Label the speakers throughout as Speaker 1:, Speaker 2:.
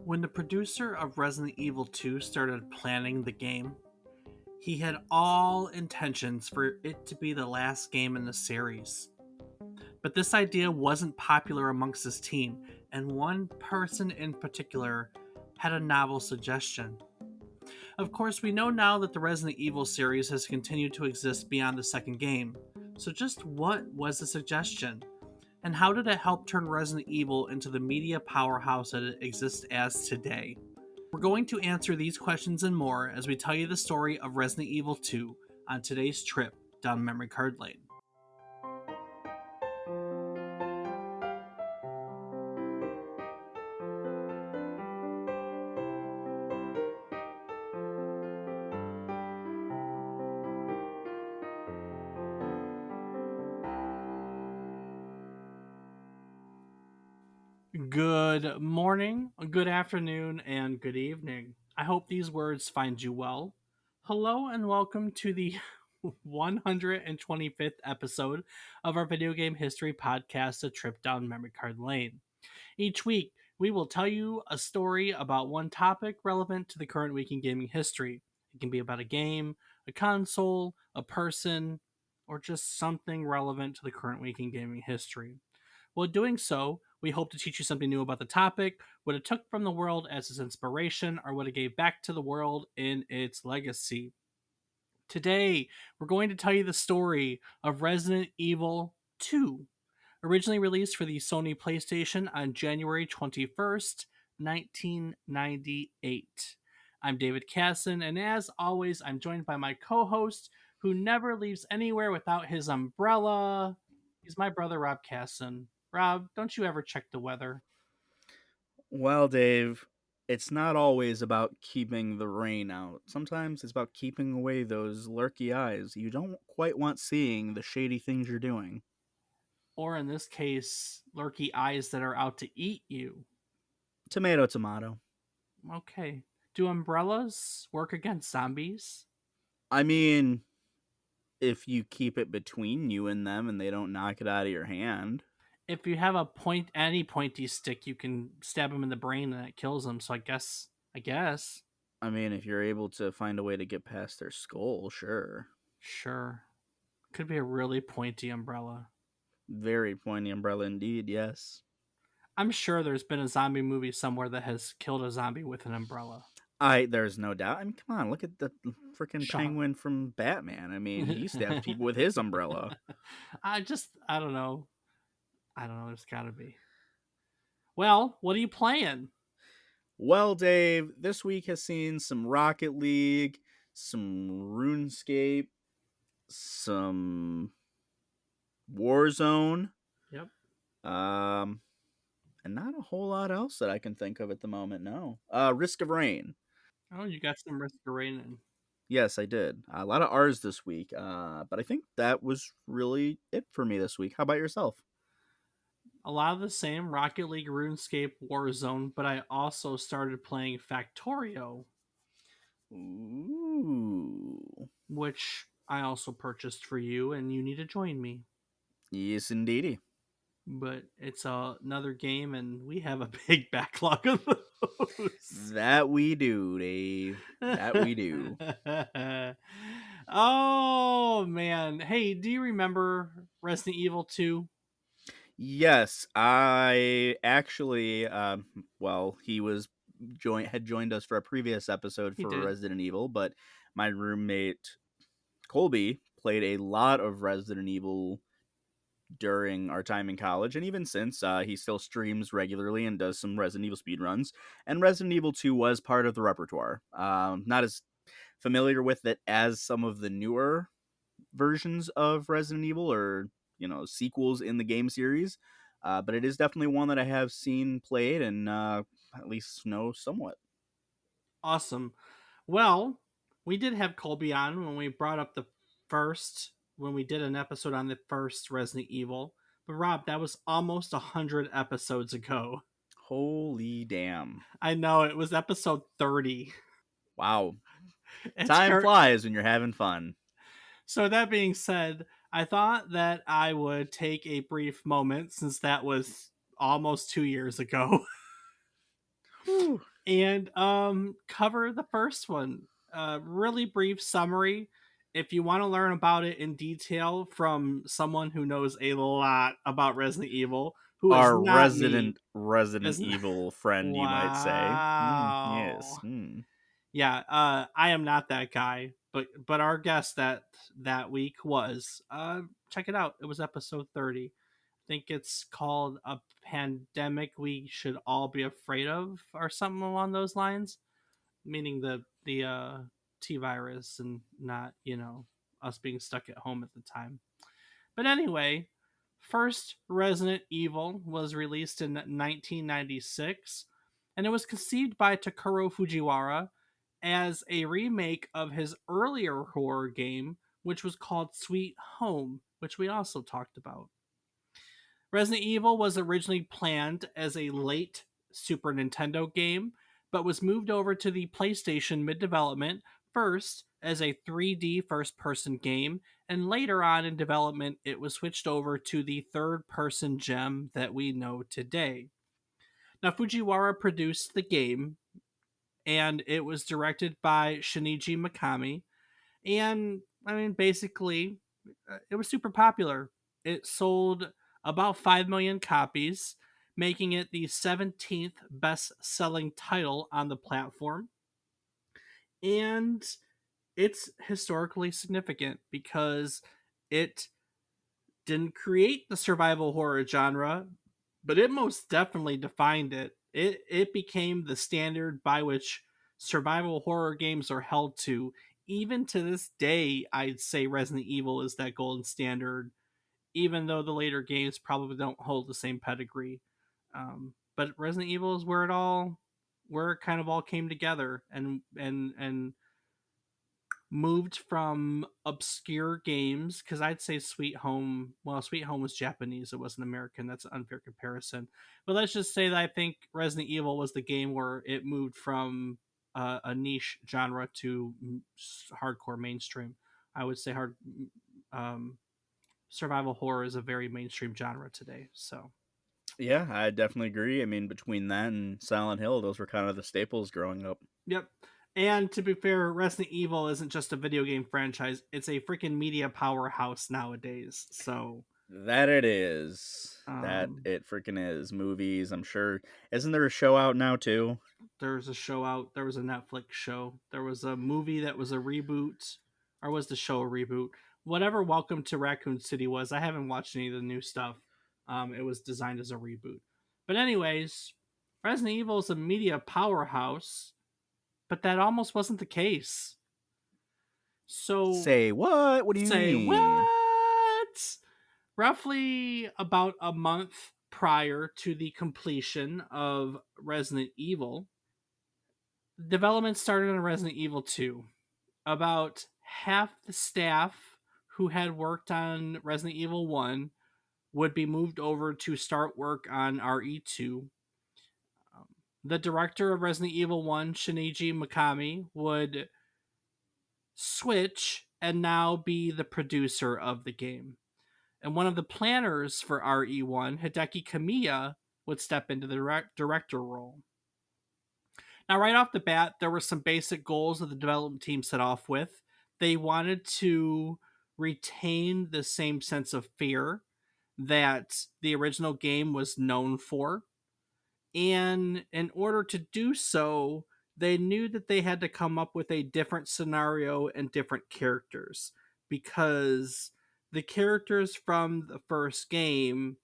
Speaker 1: When the producer of Resident Evil 2 started planning the game, he had all intentions for it to be the last game in the series. But this idea wasn't popular amongst his team, and one person in particular had a novel suggestion. Of course, we know now that the Resident Evil series has continued to exist beyond the second game. So, just what was the suggestion? And how did it help turn Resident Evil into the media powerhouse that it exists as today? We're going to answer these questions and more as we tell you the story of Resident Evil 2 on today's trip down memory card lane. Good morning, good afternoon, and good evening. I hope these words find you well. Hello, and welcome to the 125th episode of our video game history podcast, A Trip Down Memory Card Lane. Each week, we will tell you a story about one topic relevant to the current week in gaming history. It can be about a game, a console, a person, or just something relevant to the current week in gaming history. While doing so, we hope to teach you something new about the topic, what it took from the world as its inspiration, or what it gave back to the world in its legacy. Today, we're going to tell you the story of Resident Evil 2, originally released for the Sony PlayStation on January 21st, 1998. I'm David Casson, and as always, I'm joined by my co host, who never leaves anywhere without his umbrella. He's my brother, Rob Casson. Rob, don't you ever check the weather?
Speaker 2: Well, Dave, it's not always about keeping the rain out. Sometimes it's about keeping away those lurky eyes you don't quite want seeing the shady things you're doing.
Speaker 1: Or in this case, lurky eyes that are out to eat you.
Speaker 2: Tomato, tomato.
Speaker 1: Okay. Do umbrellas work against zombies?
Speaker 2: I mean, if you keep it between you and them and they don't knock it out of your hand.
Speaker 1: If you have any pointy stick, you can stab them in the brain and it kills them. So I guess,
Speaker 2: I mean, if you're able to find a way to get past their skull, sure.
Speaker 1: sure, could be a really pointy umbrella.
Speaker 2: Very pointy umbrella indeed, yes.
Speaker 1: I'm sure there's been a zombie movie somewhere that has killed a zombie with an umbrella.
Speaker 2: There's no doubt. I mean, come on, look at the freaking
Speaker 1: Sean.
Speaker 2: penguin from Batman. I mean, he stabs people with his umbrella.
Speaker 1: I don't know. I don't know. There's got to be. Well, what are you playing?
Speaker 2: Well, Dave, this week has seen some Rocket League, some RuneScape, some Warzone,
Speaker 1: Yep.
Speaker 2: um, and not a whole lot else that I can think of at the moment. No, Risk of Rain.
Speaker 1: Oh, you got some restoration.
Speaker 2: Yes, I did. A lot of R's this week, but I think that was really it for me this week. How about yourself?
Speaker 1: A lot of the same Rocket League, RuneScape, Warzone, but I also started playing Factorio,
Speaker 2: Ooh,
Speaker 1: which I also purchased for you, and you need to join me.
Speaker 2: yes, indeedy.
Speaker 1: But it's another game, and we have a big backlog of those.
Speaker 2: That we do, Dave. That we do.
Speaker 1: Oh man! Hey, do you remember Resident Evil 2?
Speaker 2: Yes, I actually, well, he had joined us for a previous episode
Speaker 1: He
Speaker 2: for
Speaker 1: did.
Speaker 2: Resident Evil, but my roommate Colby played a lot of Resident Evil during our time in college, and even since, he still streams regularly and does some Resident Evil speedruns. And Resident Evil 2 was part of the repertoire. Not as familiar with it as some of the newer versions of Resident Evil or sequels in the game series, but it is definitely one that I have seen played and at least know somewhat.
Speaker 1: Awesome. Well, we did have Colby on when we brought up when we did an episode on the first Resident Evil. But Rob, that was almost 100 episodes ago.
Speaker 2: Holy damn!
Speaker 1: I know it was episode 30.
Speaker 2: Wow,
Speaker 1: It's
Speaker 2: time
Speaker 1: cur-
Speaker 2: flies when you're having fun.
Speaker 1: so that being said, I thought that I would take a brief moment since that was almost 2 years ago
Speaker 2: Whew.
Speaker 1: and cover the first one. Really brief summary. If you want to learn about it in detail from someone who knows a lot about Resident Evil, who is
Speaker 2: Our
Speaker 1: not me,
Speaker 2: Resident
Speaker 1: is
Speaker 2: Evil friend, you might say. Yes.
Speaker 1: wow.
Speaker 2: Mm.
Speaker 1: Yeah, I am not that guy, but our guest that week was. Check it out. It was episode 30. I think it's called A Pandemic We Should All Be Afraid of, or something along those lines, meaning the T virus and not, us being stuck at home at the time. But anyway, first Resident Evil was released in 1996, and it was conceived by Takuro Fujiwara as a remake of his earlier horror game, which was called Sweet Home, which we also talked about. Resident Evil was originally planned as a late Super Nintendo game, but was moved over to the PlayStation mid development, first as a 3D first person game, and later on in development, it was switched over to the third person gem that we know today. Now, Fujiwara produced the game, and it was directed by Shinichi Mikami, and I mean, basically, it was super popular. It sold about 5 million copies, making it the 17th best selling title on the platform. And it's historically significant because it didn't create the survival horror genre, but it most definitely defined it. It became the standard by which survival horror games are held to. Even to this day, I'd say Resident Evil is that golden standard, even though the later games probably don't hold the same pedigree. But Resident Evil is where it kind of all came together and moved from obscure games, because I'd say Sweet Home. Well, Sweet Home was Japanese; it wasn't American. That's an unfair comparison. But let's just say that I think Resident Evil was the game where it moved from a niche genre to hardcore mainstream. I would say um, survival horror is a very mainstream genre today. So,
Speaker 2: Yeah, I definitely agree. I mean, between that and Silent Hill, those were kind of the staples growing up.
Speaker 1: yep. And to be fair, Resident Evil isn't just a video game franchise; it's a freaking media powerhouse nowadays. So,
Speaker 2: That it is. That
Speaker 1: um,
Speaker 2: it freaking is. Movies, I'm sure. Isn't there a show out now too?
Speaker 1: there was a show out. There was a Netflix show. There was a movie that was a reboot, or was the show a reboot? Whatever Welcome to Raccoon City was. I haven't watched any of the new stuff. It was designed as a reboot. But anyways, Resident Evil is a media powerhouse, but that almost wasn't the case. So
Speaker 2: Say what? What do you
Speaker 1: say
Speaker 2: mean?
Speaker 1: what? Roughly about a month prior to the completion of Resident Evil, development started on Resident Evil 2. About half the staff who had worked on Resident Evil 1 would be moved over to start work on RE2. Um, the director of Resident Evil 1, Shinichi Mikami, would switch and now be the producer of the game. And one of the planners for RE1, Hideki Kamiya, would step into the director role. Now, right off the bat, there were some basic goals that the development team set off with. They wanted to retain the same sense of fear that the original game was known for. And in order to do so, they knew that they had to come up with a different scenario and different characters, because the characters from the first game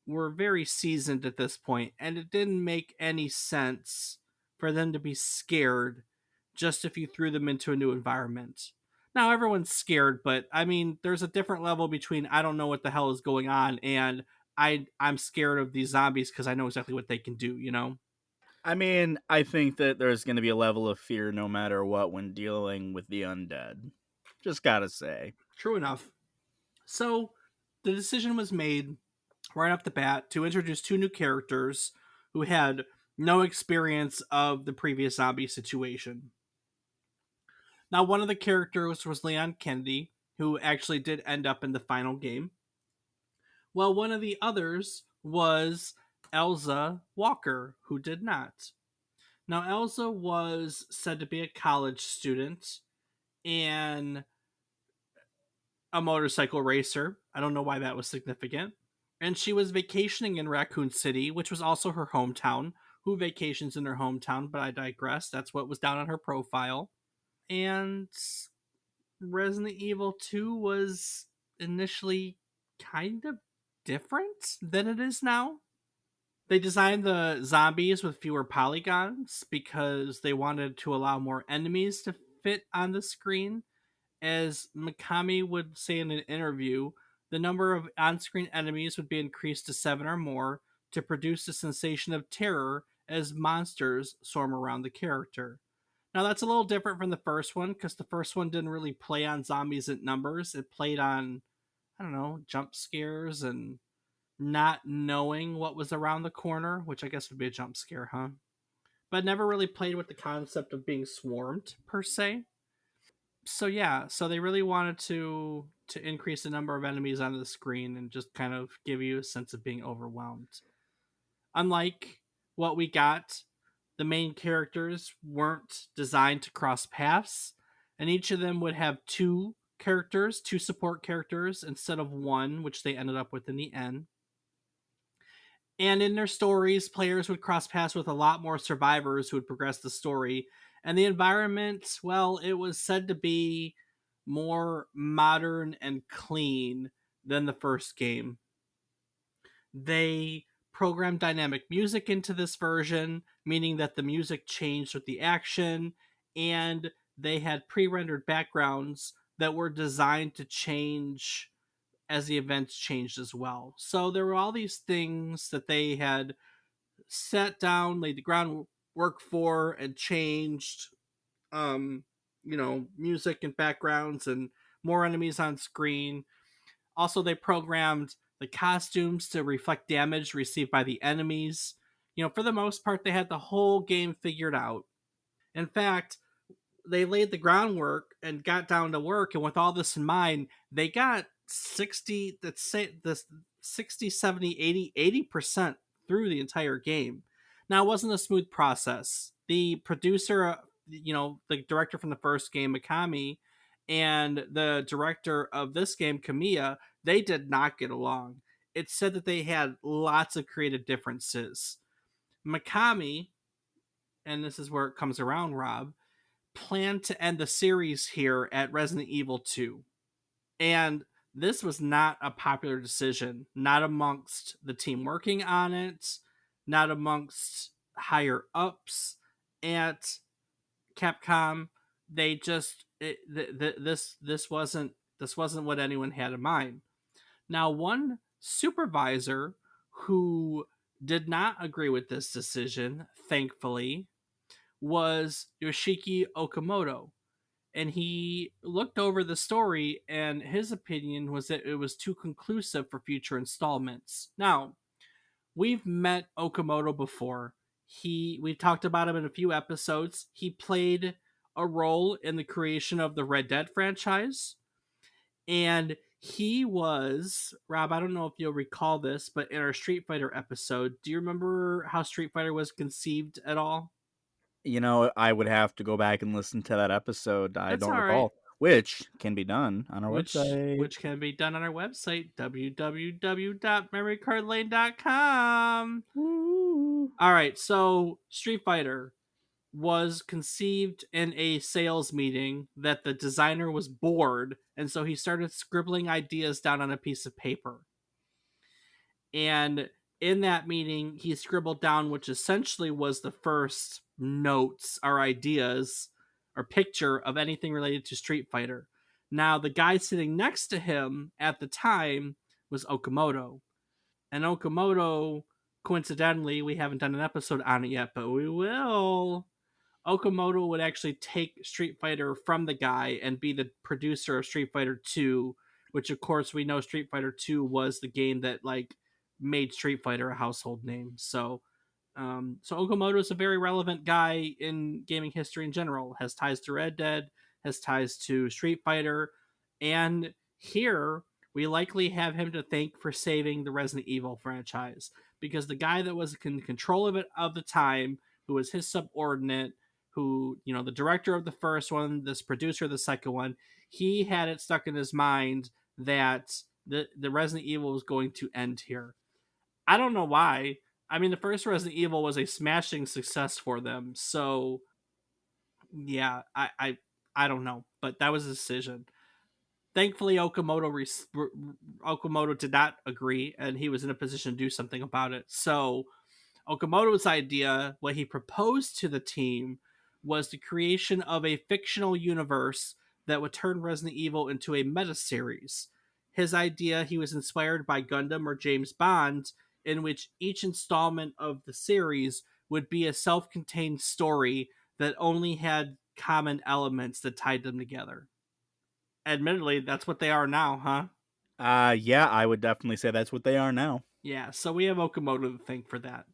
Speaker 1: were very seasoned at this point, and it didn't make any sense for them to be scared just if you threw them into a new environment. Now everyone's scared, but I mean, there's a different level between I don't know what the hell is going on and I'm scared of these zombies because I know exactly what they can do.
Speaker 2: I mean, I think that there's going to be a level of fear no matter what when dealing with the undead. Just gotta say.
Speaker 1: True enough. So the decision was made right off the bat to introduce two new characters who had no experience of the previous zombie situation. Now, one of the characters was Leon Kennedy, who actually did end up in the final game, while one of the others was Elza Walker, who did not. Now, Elsa was said to be a college student and a motorcycle racer. I don't know why that was significant. And she was vacationing in Raccoon City, which was also her hometown. Who vacations in her hometown? But I digress. That's what was down on her profile. And Resident Evil 2 was initially kind of different than it is now. They designed the zombies with fewer polygons because they wanted to allow more enemies to fit on the screen. As Mikami would say in an interview, the number of on screen enemies would be increased to 7 or more to produce a sensation of terror as monsters swarm around the character. Now, that's a little different from the first one because the first one didn't really play on zombies in numbers. It played on, I don't know, jump scares and not knowing what was around the corner, which I guess would be a jump scare, huh? But never really played with the concept of being swarmed per se. So yeah, so they really wanted to increase the number of enemies on the screen and just kind of give you a sense of being overwhelmed. Unlike what we got, the main characters weren't designed to cross paths, and each of them would have two characters, two support characters instead of one, which they ended up with in the end. And in their stories, players would cross paths with a lot more survivors who would progress the story. And the environment, well, it was said to be more modern and clean than the first game. They programmed dynamic music into this version, meaning that the music changed with the action, and they had pre rendered backgrounds that were designed to change as the events changed as well. So there were all these things that they had sat down, laid the groundwork for, and changed. Um, music and backgrounds and more enemies on screen. Also, they programmed the costumes to reflect damage received by the enemies. For the most part, they had the whole game figured out. In fact, they laid the groundwork and got down to work, and with all this in mind, they got 60, let's say this 60, 70, 80% through the entire game. Now, it wasn't a smooth process. The producer, the director from the first game, Mikami, and the director of this game, Kamiya, they did not get along. It said that they had lots of creative differences. Mikami, and this is where it comes around, Rob, planned to end the series here at Resident Evil 2. And this was not a popular decision, not amongst the team working on it, not amongst higher ups at Capcom. They just this wasn't what anyone had in mind. Now, one supervisor who did not agree with this decision, thankfully, was Yoshiki Okamoto, and he looked over the story, and his opinion was that it was too conclusive for future installments. Now, we've met Okamoto before. We've talked about him in a few episodes. He played a role in the creation of the Red Dead franchise, and he was, Rob, I don't know if you'll recall this, but in our Street Fighter episode, do you remember how Street Fighter was conceived at all?
Speaker 2: I would have to go back and listen to that episode. I
Speaker 1: That's
Speaker 2: don't
Speaker 1: all right.
Speaker 2: recall, which can be done on our
Speaker 1: which
Speaker 2: website.
Speaker 1: which can be done on our website, www.memorycardlane.com.
Speaker 2: Woo.
Speaker 1: All right, so Street Fighter was conceived in a sales meeting that the designer was bored, and so he started scribbling ideas down on a piece of paper. And in that meeting, he scribbled down which essentially was the first notes or ideas or picture of anything related to Street Fighter. Now, the guy sitting next to him at the time was Okamoto. And Okamoto, coincidentally, we haven't done an episode on it yet, but we will. Okamoto would actually take Street Fighter from the guy and be the producer of Street Fighter 2, which of course we know Street Fighter 2 was the game that made Street Fighter a household name. So Okamoto is a very relevant guy in gaming history in general. Has ties to Red Dead, has ties to Street Fighter, and here we likely have him to thank for saving the Resident Evil franchise because the guy that was in control of it of the time, who who was his subordinate, who, the director of the first one, this producer of the second one, he had it stuck in his mind that the Resident Evil was going to end here. I don't know why. I mean, the first Resident Evil was a smashing success for them, so yeah, I don't know, but that was a decision. Thankfully, Okamoto did not agree, and he was in a position to do something about it. So Okamoto's idea, what he proposed to the team, was the creation of a fictional universe that would turn Resident Evil into a meta series. His idea, he was inspired by Gundam or James Bond, in which each installment of the series would be a self contained story that only had common elements that tied them together. Admittedly, that's what they are now, huh?
Speaker 2: Yeah, I would definitely say that's what they are now.
Speaker 1: Yeah, so we have Okamoto to thank for that.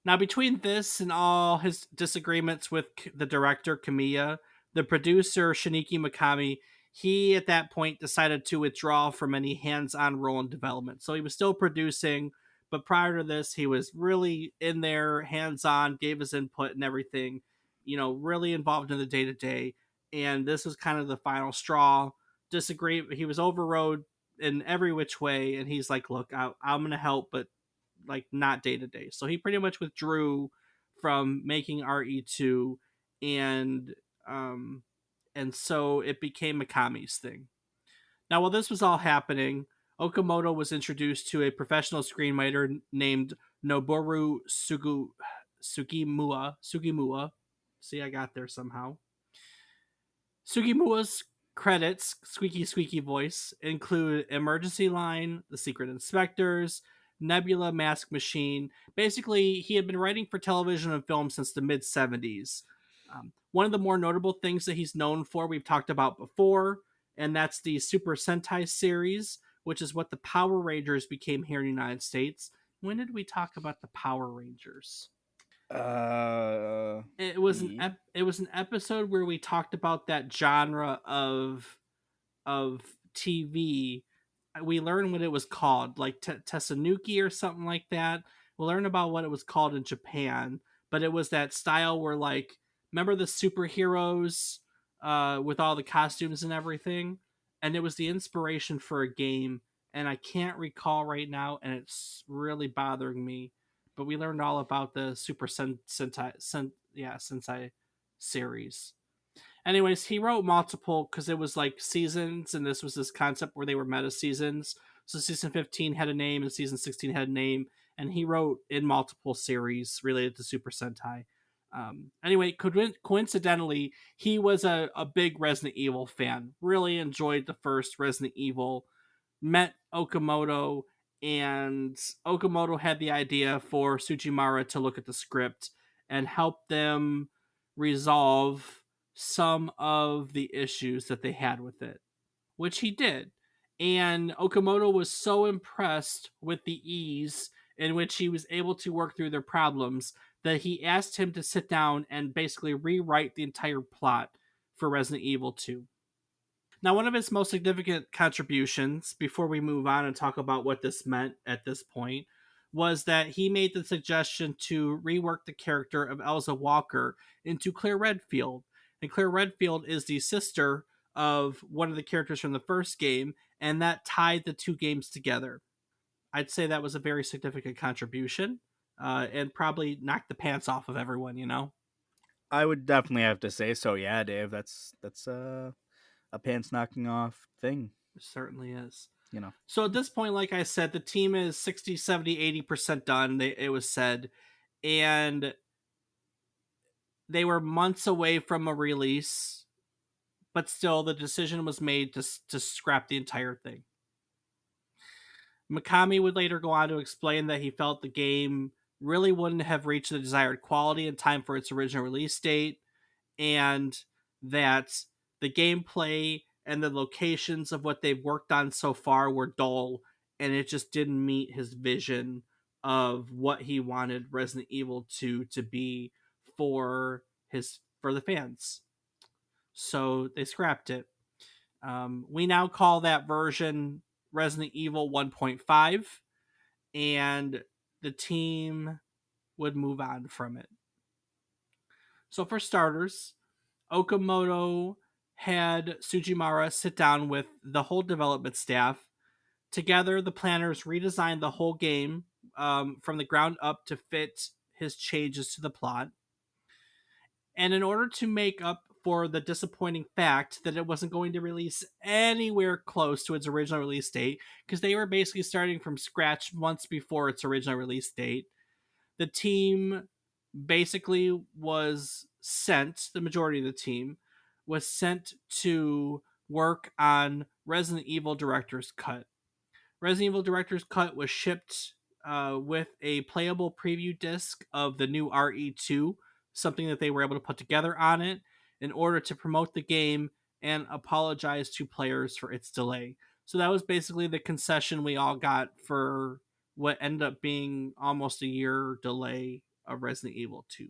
Speaker 1: Now, between this and all his disagreements with the director, Kamiya, the producer, Shiniki Mikami, he at that point decided to withdraw from any hands on role in development. So he was still producing, but prior to this, he was really in there, hands on, gave his input and everything, really involved in the day to day. And this was kind of the final straw. Disagree. He was overrode in every which way. And he's like, look, I'm going to help, but like not day to day. So he pretty much withdrew from making RE2, and um and so it became Mikami's thing. Now while this was all happening, Okamoto was introduced to a professional screenwriter named Noboru Sugimura. See, I got there somehow. Sugimua's credits, squeaky squeaky voice, include Emergency Line, The Secret Inspectors, Nebula Mask Machine. Basically, he had been writing for television and film since the mid 70s. One of the more notable things that he's known for, we've talked about before, and that's the Super Sentai series, which is what the Power Rangers became here in the United States. When did we talk about the Power Rangers?
Speaker 2: Uh, e-
Speaker 1: It was an episode where we talked about that genre of TV. We learned what it was called, like Tesanuki or something like that. We learned about what it was called in Japan, but it was that style where, like, remember the superheroes with all the costumes and everything, and it was the inspiration for a game, and I can't recall right now, and it's really bothering me. But we learned all about the Sentai series. Anyways, he wrote multiple because it was like seasons, and this was this concept where they were meta seasons. So season 15 had a name, and season 16 had a name, and he wrote in multiple series related to Super Sentai. Anyway, coincidentally, he was a big Resident Evil fan. Really enjoyed the first Resident Evil. Met Okamoto, and Okamoto had the idea for Tsujimara to look at the script and help them resolve some of the issues that they had with it, which he did. And Okamoto was so impressed with the ease in which he was able to work through their problems that he asked him to sit down and basically rewrite the entire plot for Resident Evil 2. Now, one of his most significant contributions, before we move on and talk about what this meant at this point, was that he made the suggestion to rework the character of Elsa Walker into Claire Redfield. And Claire Redfield is the sister of one of the characters from the first game, and that tied the two games together. I'd say that was a very significant contribution, and probably knocked the pants off of everyone,
Speaker 2: I would definitely have to say so. Yeah, Dave, that's a pants knocking off thing.
Speaker 1: It certainly is.
Speaker 2: You know,
Speaker 1: So at this point, like I said, the team is 60, 70, 80% done. It was said. And they were months away from a release, but still the decision was made to scrap the entire thing. Mikami would later go on to explain that he felt the game really wouldn't have reached the desired quality in time for its original release date, and that the gameplay and the locations of what they've worked on so far were dull, and it just didn't meet his vision of what he wanted Resident Evil 2 to be for the fans. So they scrapped it. We now call that version Resident Evil 1.5, and the team would move on from it. So, for starters, Okamoto had Tsujimara sit down with the whole development staff. Together, the planners redesigned the whole game from the ground up to fit his changes to the plot. And in order to make up for the disappointing fact that it wasn't going to release anywhere close to its original release date, because they were basically starting from scratch months before its original release date, the team basically was sent, the majority of the team was sent to work on Resident Evil Director's Cut. Resident Evil Director's Cut was shipped with a playable preview disc of the new RE2, something that they were able to put together on it in order to promote the game and apologize to players for its delay. So that was basically the concession we all got for what ended up being almost a year delay of Resident Evil 2.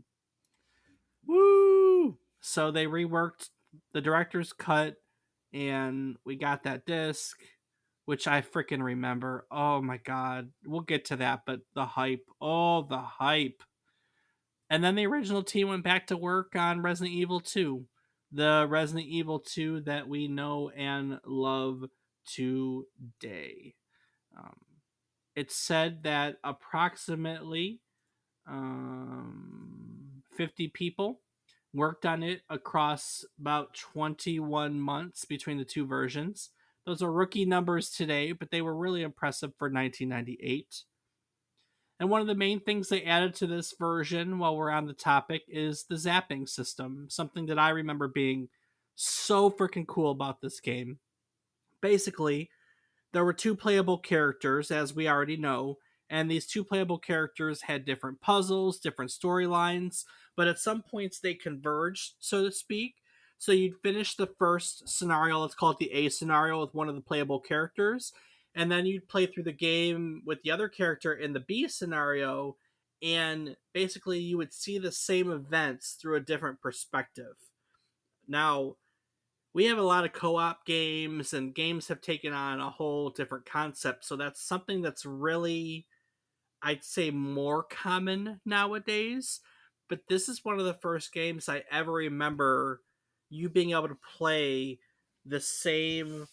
Speaker 2: Woo!
Speaker 1: So they reworked the director's cut and we got that disc, which I freaking remember. Oh my god. We'll get to that, but the hype. Oh, the hype. And then the original team went back to work on Resident Evil 2. The Resident Evil 2 that we know and love today. Um, it's said that approximately 50 people worked on it across about 21 months between the two versions. Those are rookie numbers today, but they were really impressive for 1998. And one of the main things they added to this version, while we're on the topic, is the zapping system. Something that I remember being so freaking cool about this game. Basically, there were two playable characters, as we already know, and these two playable characters had different puzzles, different storylines, but at some points they converged, so to speak. So you'd finish the first scenario, let's call it the A scenario, with one of the playable characters, and then you'd play through the game with the other character in the B scenario, and basically you would see the same events through a different perspective. Now, we have a lot of co-op games and games have taken on a whole different concept, so that's something that's really, I'd say, more common nowadays. But this is one of the first games I ever remember you being able to play the same,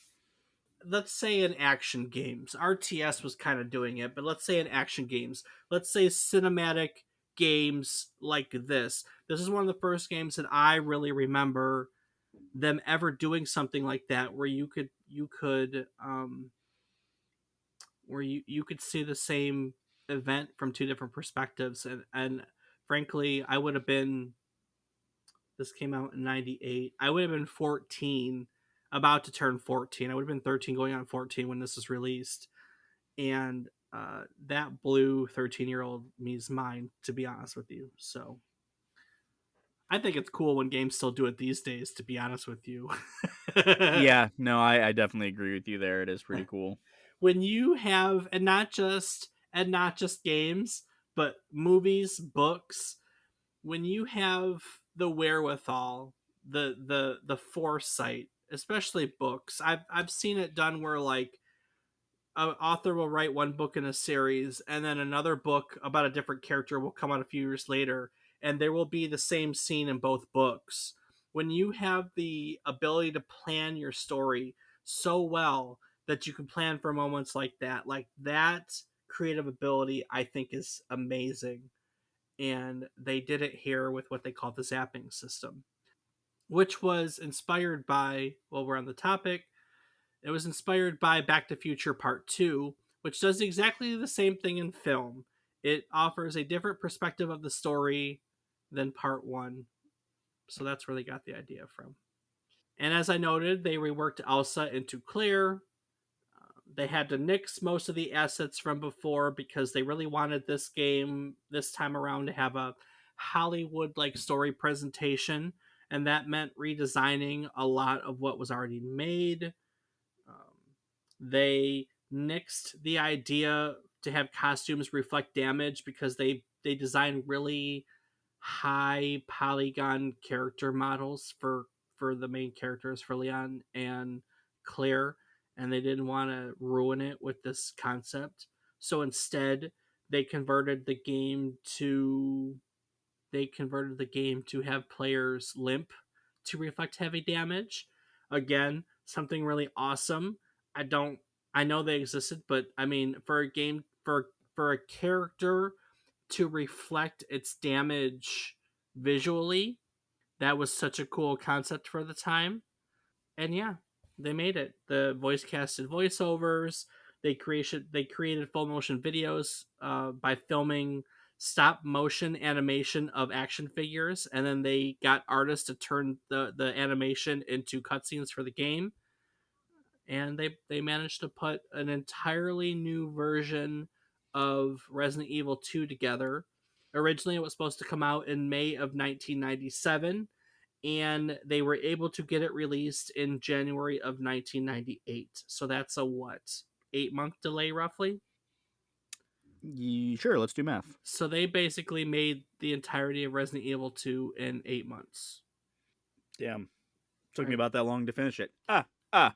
Speaker 1: let's say, in action games. RTS was kind of doing it, but let's say in action games, let's say cinematic games like this is one of the first games that I really remember them ever doing something like that, where you could see the same event from two different perspectives. And frankly, I would have been, this came out in 98, I would have been 14, about to turn 14. I would have been 13 going on 14 when this was released, and that blew 13-year-old me's mind, to be honest with you. So I think it's cool when games still do it these days, to be honest with you.
Speaker 2: Yeah, no, I definitely agree with you there. It is pretty cool.
Speaker 1: When you have, and not just games, but movies, books, when you have the wherewithal, the foresight, especially books. I've seen it done where, like, an author will write one book in a series and then another book about a different character will come out a few years later and there will be the same scene in both books. When you have the ability to plan your story so well that you can plan for moments like that creative ability, I think, is amazing. And they did it here with what they call the zapping system, which was inspired by, well, we're on the topic, it was inspired by Back to Future Part 2, which does exactly the same thing in film. It offers a different perspective of the story than Part 1. So that's where they got the idea from. And as I noted, they reworked Elsa into Claire. They had to nix most of the assets from before because they really wanted this game this time around to have a Hollywood like story presentation. And that meant redesigning a lot of what was already made. They nixed the idea to have costumes reflect damage because they designed really high polygon character models for the main characters, for Leon and Claire, and they didn't want to ruin it with this concept. So instead, they converted the game to have players limp to reflect heavy damage. Again, something really awesome. I don't I know they existed, but I mean for a game for a character to reflect its damage visually, that was such a cool concept for the time. And yeah, they made it. The voice casted voiceovers. They created full motion videos by filming stop motion animation of action figures, and then they got artists to turn the animation into cutscenes for the game. And they managed to put an entirely new version of Resident Evil 2 together. Originally, it was supposed to come out in May of 1997, and they were able to get it released in January of 1998. So that's a what? 8-month delay roughly?
Speaker 2: Sure, let's do math.
Speaker 1: So they basically made the entirety of Resident Evil 2 in 8 months.
Speaker 2: Damn. Took me
Speaker 1: Right.
Speaker 2: about that long to finish it. Ah, ah.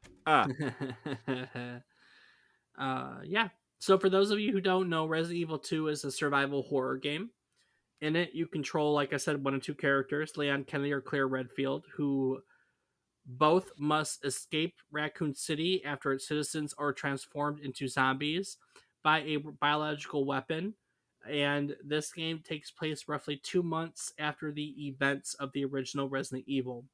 Speaker 1: Yeah. So for those of you who don't know, Resident Evil 2 is a survival horror game. In it, you control, like I said, one of two characters, Leon Kennedy or Claire Redfield, who both must escape Raccoon City after its citizens are transformed into zombies by a biological weapon. And this game takes place roughly 2 months after the events of the original Resident Evil.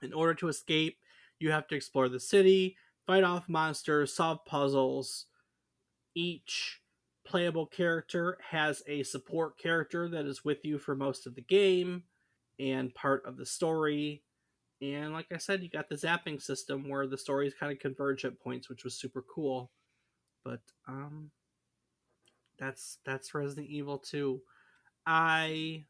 Speaker 1: In order to escape, you have to explore the city, fight off monsters, solve puzzles. Each playable character has a support character that is with you for most of the game and part of the story. And like I said, you got the zapping system where the stories kind of converge at points, which was super cool. But that's Resident Evil 2. I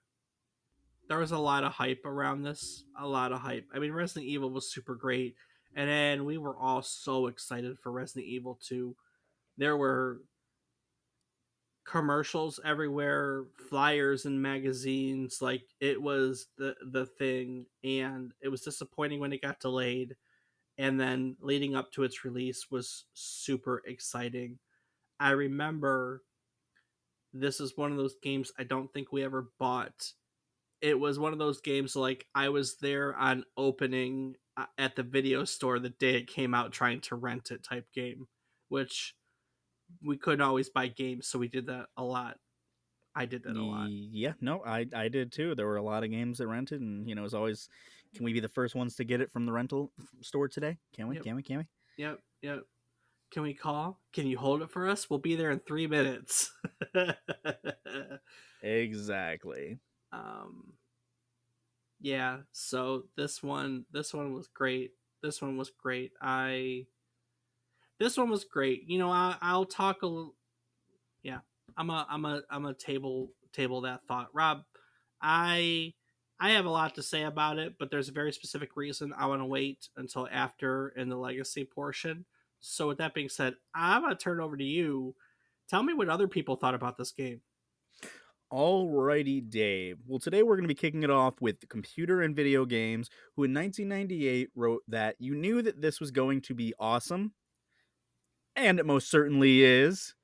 Speaker 1: There was a lot of hype around this, a lot of hype. I mean, Resident Evil was super great, and then we were all so excited for Resident Evil 2. There were commercials everywhere, flyers and magazines, like it was the thing, and it was disappointing when it got delayed, and then leading up to its release was super exciting. I remember this is one of those games I don't think we ever bought. It was one of those games like I was there on opening at the video store the day it came out trying to rent it type game, which we couldn't always buy games, so we did that a lot. I did that a lot.
Speaker 2: Yeah, no, I did too. There were a lot of games that rented, and it was always, can we be the first ones to get it from the rental store today? Can we?
Speaker 1: Yep,
Speaker 2: Can we? Can we?
Speaker 1: yep. Can we call? Can you hold it for us? We'll be there in 3 minutes.
Speaker 2: Exactly.
Speaker 1: um, yeah. So this one was great. This one was great. This one was great. I'll talk a little. Yeah, I'm a table that thought, Rob. I I have a lot to say about it, but there's a very specific reason I want to wait until after in the legacy portion. So with that being said, I'm gonna turn it over to you. Tell me what other people thought about this game.
Speaker 2: Alrighty, Dave. Well, today we're going to be kicking it off with Computer and Video Games, who in 1998 wrote that you knew that this was going to be awesome, and it most certainly is.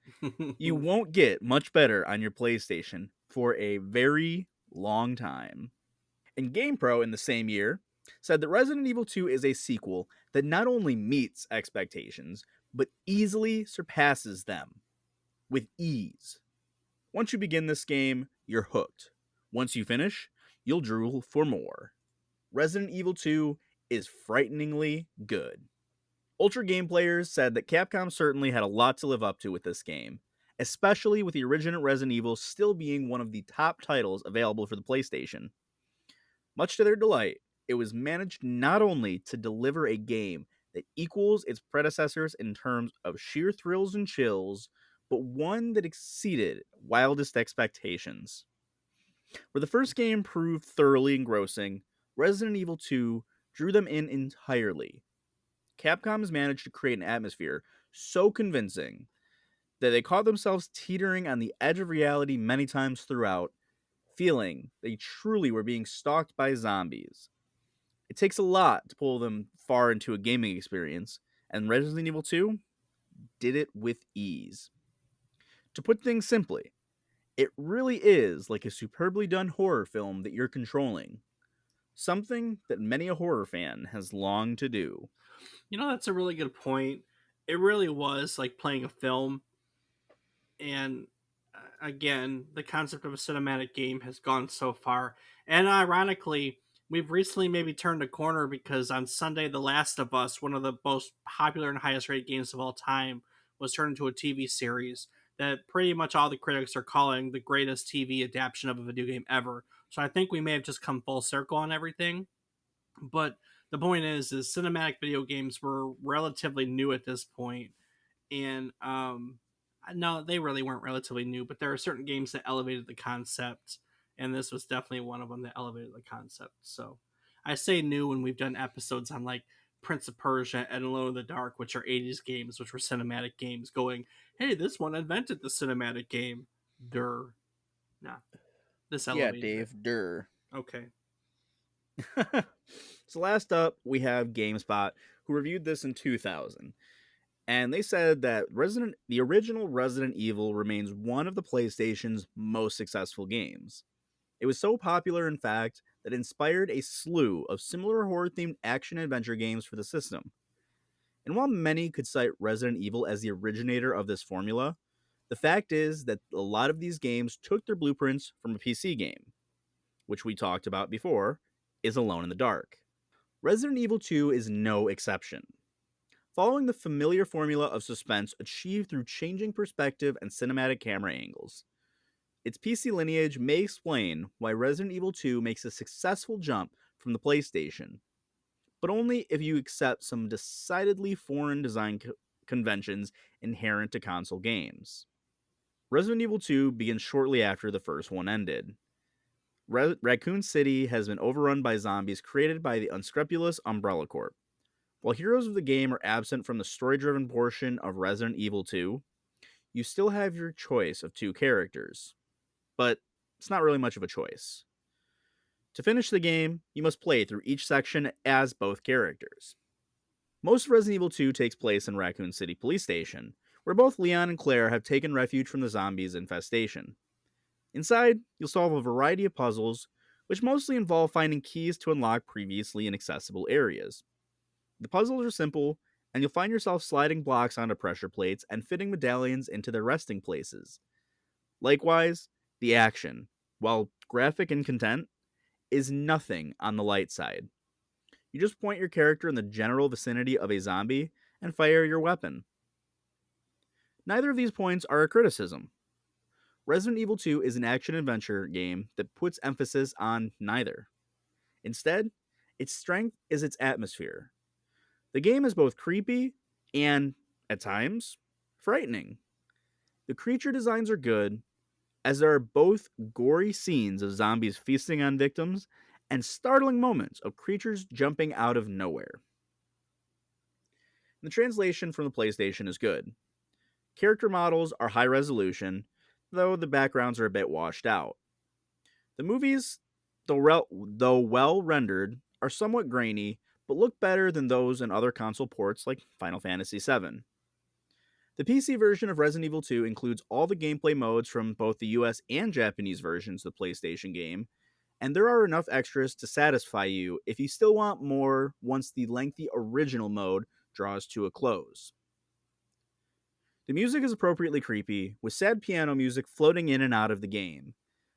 Speaker 2: You won't get much better on your PlayStation for a very long time. And GamePro in the same year said that Resident Evil 2 is a sequel that not only meets expectations, but easily surpasses them with ease. Once you begin this game, you're hooked. Once you finish, you'll drool for more. Resident Evil 2 is frighteningly good. Ultra Game Players said that Capcom certainly had a lot to live up to with this game, especially with the original Resident Evil still being one of the top titles available for the PlayStation. Much to their delight, it was managed not only to deliver a game that equals its predecessors in terms of sheer thrills and chills, but one that exceeded wildest expectations. Where the first game proved thoroughly engrossing, Resident Evil 2 drew them in entirely. Capcom has managed to create an atmosphere so convincing that they caught themselves teetering on the edge of reality many times throughout, feeling they truly were being stalked by zombies. It takes a lot to pull them far into a gaming experience, and Resident Evil 2 did it with ease. To put things simply, It really is like a superbly done horror film that you're controlling, something that many a horror fan has longed to do.
Speaker 1: That's a really good point. It really was like playing a film, and again, the concept of a cinematic game has gone so far. And ironically, we've recently maybe turned a corner because on Sunday, The Last of Us, one of the most popular and highest rated games of all time, was turned into a TV series that pretty much all the critics are calling the greatest TV adaptation of a video game ever. So I think we may have just come full circle on everything. But the point is cinematic video games were relatively new at this point, and no, they really weren't relatively new, but there are certain games that elevated the concept, and this was definitely one of them that elevated the concept. So I say new when we've done episodes on like Prince of Persia and Alone in the Dark, which are 80s games, which were cinematic games, going, hey, this one invented the cinematic game. Durr. Nah, this
Speaker 2: Yeah,
Speaker 1: elevated it.
Speaker 2: Dave Durr.
Speaker 1: Okay.
Speaker 2: So last up, we have GameSpot, who reviewed this in 2000, and they said that the original Resident Evil remains one of the PlayStation's most successful games. It was so popular, in fact, that it inspired a slew of similar horror-themed action-adventure games for the system. And while many could cite Resident Evil as the originator of this formula, the fact is that a lot of these games took their blueprints from a PC game, which we talked about before, is Alone in the Dark. Resident Evil 2 is no exception. Following the familiar formula of suspense achieved through changing perspective and cinematic camera angles, its PC lineage may explain why Resident Evil 2 makes a successful jump from the PlayStation, but only if you accept some decidedly foreign design conventions inherent to console games. Resident Evil 2 begins shortly after the first one ended. Raccoon City has been overrun by zombies created by the unscrupulous Umbrella Corp. While heroes of the game are absent from the story driven portion of Resident Evil 2, you still have your choice of two characters, but it's not really much of a choice. To finish the game, you must play through each section as both characters. Most of Resident Evil 2 takes place in Raccoon City Police Station, where both Leon and Claire have taken refuge from the zombies' infestation. Inside, you'll solve a variety of puzzles, which mostly involve finding keys to unlock previously inaccessible areas. The puzzles are simple, and you'll find yourself sliding blocks onto pressure plates and fitting medallions into their resting places. Likewise, the action, while graphic and content, is nothing on the light side. You just point your character in the general vicinity of a zombie and fire your weapon. Neither of these points are a criticism. Resident Evil 2 is an action adventure game that puts emphasis on neither. Instead, its strength is its atmosphere. The game is both creepy and, at times, frightening. The creature designs are good, as there are both gory scenes of zombies feasting on victims and startling moments of creatures jumping out of nowhere. The translation from the PlayStation is good. Character models are high resolution, though the backgrounds are a bit washed out. The movies, though well rendered, are somewhat grainy, but look better than those in other console ports like Final Fantasy VII. The PC version of Resident Evil 2 includes all the gameplay modes from both the US and Japanese versions of the PlayStation game, and there are enough extras to satisfy you if you still want more once the lengthy original mode draws to a close. The music is appropriately creepy, with sad piano music floating in and out of the game.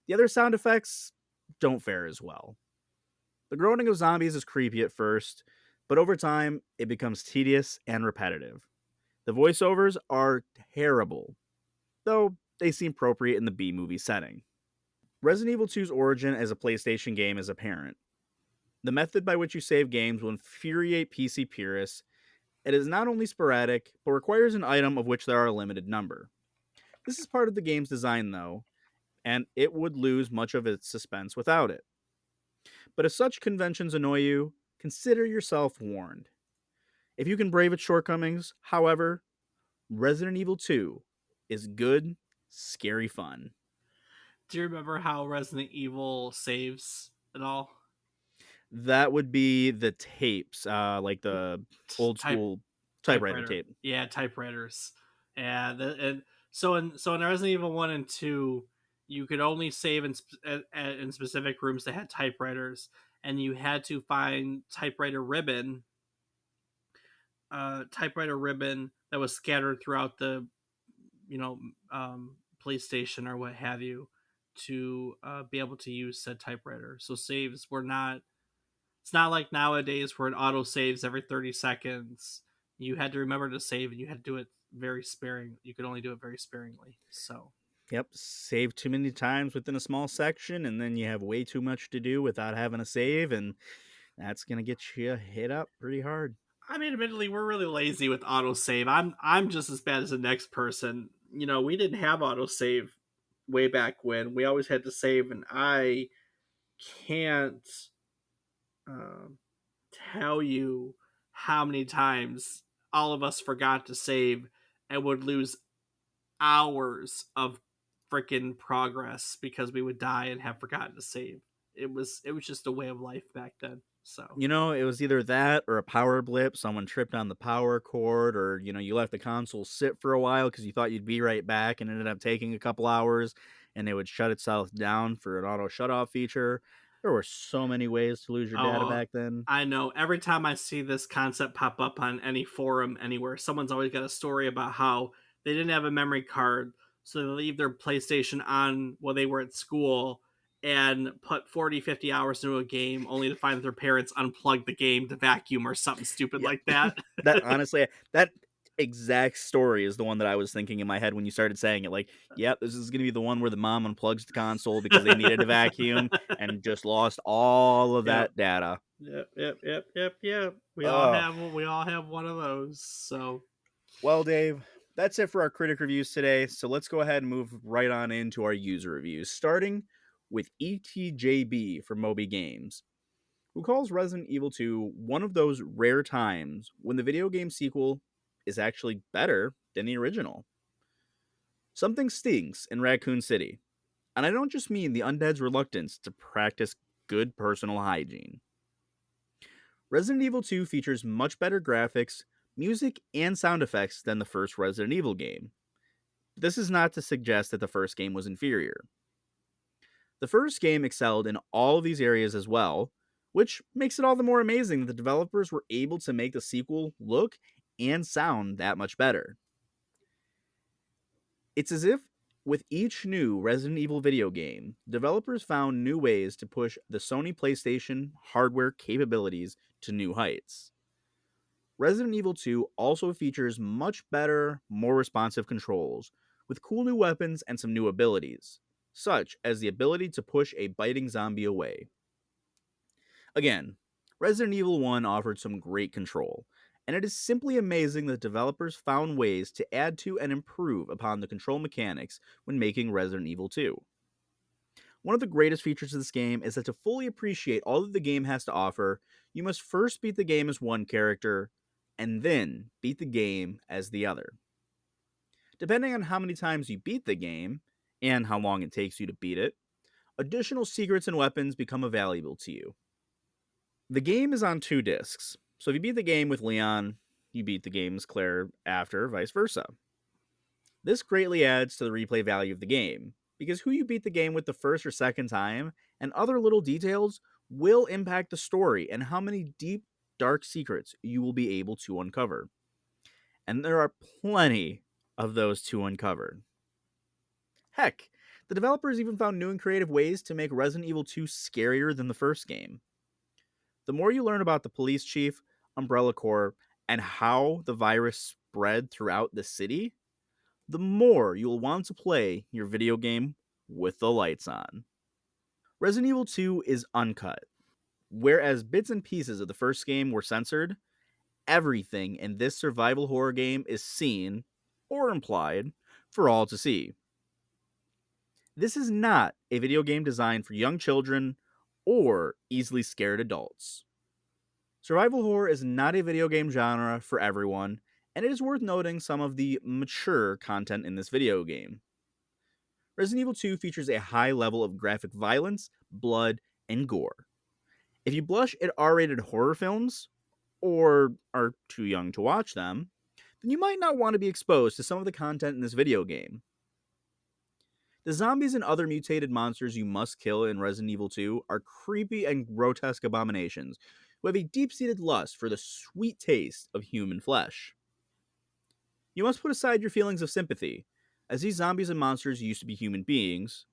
Speaker 2: The other sound effects don't fare as well. The groaning of zombies is creepy at first, but over time, it becomes tedious and repetitive. The voiceovers are terrible, though they seem appropriate in the B movie setting. Resident Evil 2's origin as a PlayStation game is apparent. The method by which you save games will infuriate PC purists. It is not only sporadic, but requires an item of which there are a limited number. This is part of the game's design, though, and it would lose much of its suspense without it. But if such conventions annoy you, consider yourself warned. If you can brave its shortcomings, however, Resident Evil 2 is good, scary fun.
Speaker 1: Do you remember how Resident Evil saves at all?
Speaker 2: That would be the tapes, like the old
Speaker 1: Type
Speaker 2: school typewriter
Speaker 1: typewriter.
Speaker 2: tape.
Speaker 1: Yeah, typewriters. And so in Resident Evil 1 and 2, you could only save in specific rooms that had typewriters, and you had to find typewriter ribbon that was scattered throughout the you know police station or what have you to be able to use said typewriter. So saves were not. It's not like nowadays where it auto saves every 30 seconds. You had to remember to save, and you had to do it very sparing. You could only do it very sparingly. So
Speaker 2: Yep, save too many times within a small section, and then you have way too much to do without having a save, and that's gonna get you hit up pretty hard.
Speaker 1: I mean, admittedly, we're really lazy with autosave. I'm just as bad as the next person. We didn't have autosave way back when. We always had to save, and I can't um, tell you how many times all of us forgot to save and would lose hours of freaking progress because we would die and have forgotten to save. It was just a way of life back then. So
Speaker 2: It was either that or a power blip, someone tripped on the power cord, or, you left the console sit for a while because you thought you'd be right back and ended up taking a couple hours and it would shut itself down for an auto shut off feature. There were so many ways to lose your data
Speaker 1: oh,
Speaker 2: back then.
Speaker 1: I know. Every time I see this concept pop up on any forum anywhere, someone's always got a story about how they didn't have a memory card, so they leave their PlayStation on while they were at school and put 40, 50 hours into a game only to find that their parents unplugged the game to vacuum or something stupid
Speaker 2: Yeah.
Speaker 1: like that.
Speaker 2: That honestly, that exact story is the one that I was thinking in my head when you started saying it. Like, yep, this is going to be the one where the mom unplugs the console because they needed a vacuum and just lost all of
Speaker 1: Yep.
Speaker 2: that data.
Speaker 1: Yep.
Speaker 2: Ugh.
Speaker 1: We all have one of those. So
Speaker 2: Well, Dave, that's it for our critic reviews today. So let's go ahead and move right on into our user reviews, starting with ETJB from Moby Games, who calls Resident Evil 2 one of those rare times when the video game sequel is actually better than the original. Something stinks in Raccoon City, and I don't just mean the undead's reluctance to practice good personal hygiene. Resident Evil 2 features much better graphics, music, and sound effects than the first Resident Evil game. This is not to suggest that the first game was inferior. The first game excelled in all of these areas as well, which makes it all the more amazing that the developers were able to make the sequel look and sound that much better. It's as if with each new Resident Evil video game, developers found new ways to push the Sony PlayStation hardware capabilities to new heights. Resident Evil 2 also features much better, more responsive controls, with cool new weapons and some new abilities, such as the ability to push a biting zombie away. Again, Resident Evil 1 offered some great control, and it is simply amazing that developers found ways to add to and improve upon the control mechanics when making Resident Evil 2. One of the greatest features of this game is that to fully appreciate all that the game has to offer, you must first beat the game as one character, and then beat the game as the other. Depending on how many times you beat the game, and how long it takes you to beat it, additional secrets and weapons become valuable to you. The game is on 2 discs, so if you beat the game with Leon, you beat the game as Claire after, vice versa. This greatly adds to the replay value of the game, because who you beat the game with the first or second time, and other little details, will impact the story and how many deep, dark secrets you will be able to uncover. And there are plenty of those to uncover. Heck, the developers even found new and creative ways to make Resident Evil 2 scarier than the first game. The more you learn about the police chief, Umbrella Corps, and how the virus spread throughout the city, the more you'll want to play your video game with the lights on. Resident Evil 2 is uncut. Whereas bits and pieces of the first game were censored, everything in this survival horror game is seen, or implied, for all to see. This is not a video game designed for young children or easily scared adults. Survival horror is not a video game genre for everyone, and it is worth noting some of the mature content in this video game. Resident Evil 2 features a high level of graphic violence, blood, and gore. If you blush at R rated horror films, or are too young to watch them, then you might not want to be exposed to some of the content in this video game. The zombies and other mutated monsters you must kill in Resident Evil 2 are creepy and grotesque abominations who have a deep seated lust for the sweet taste of human flesh. You must put aside your feelings of sympathy, as these zombies and monsters used to be human beings,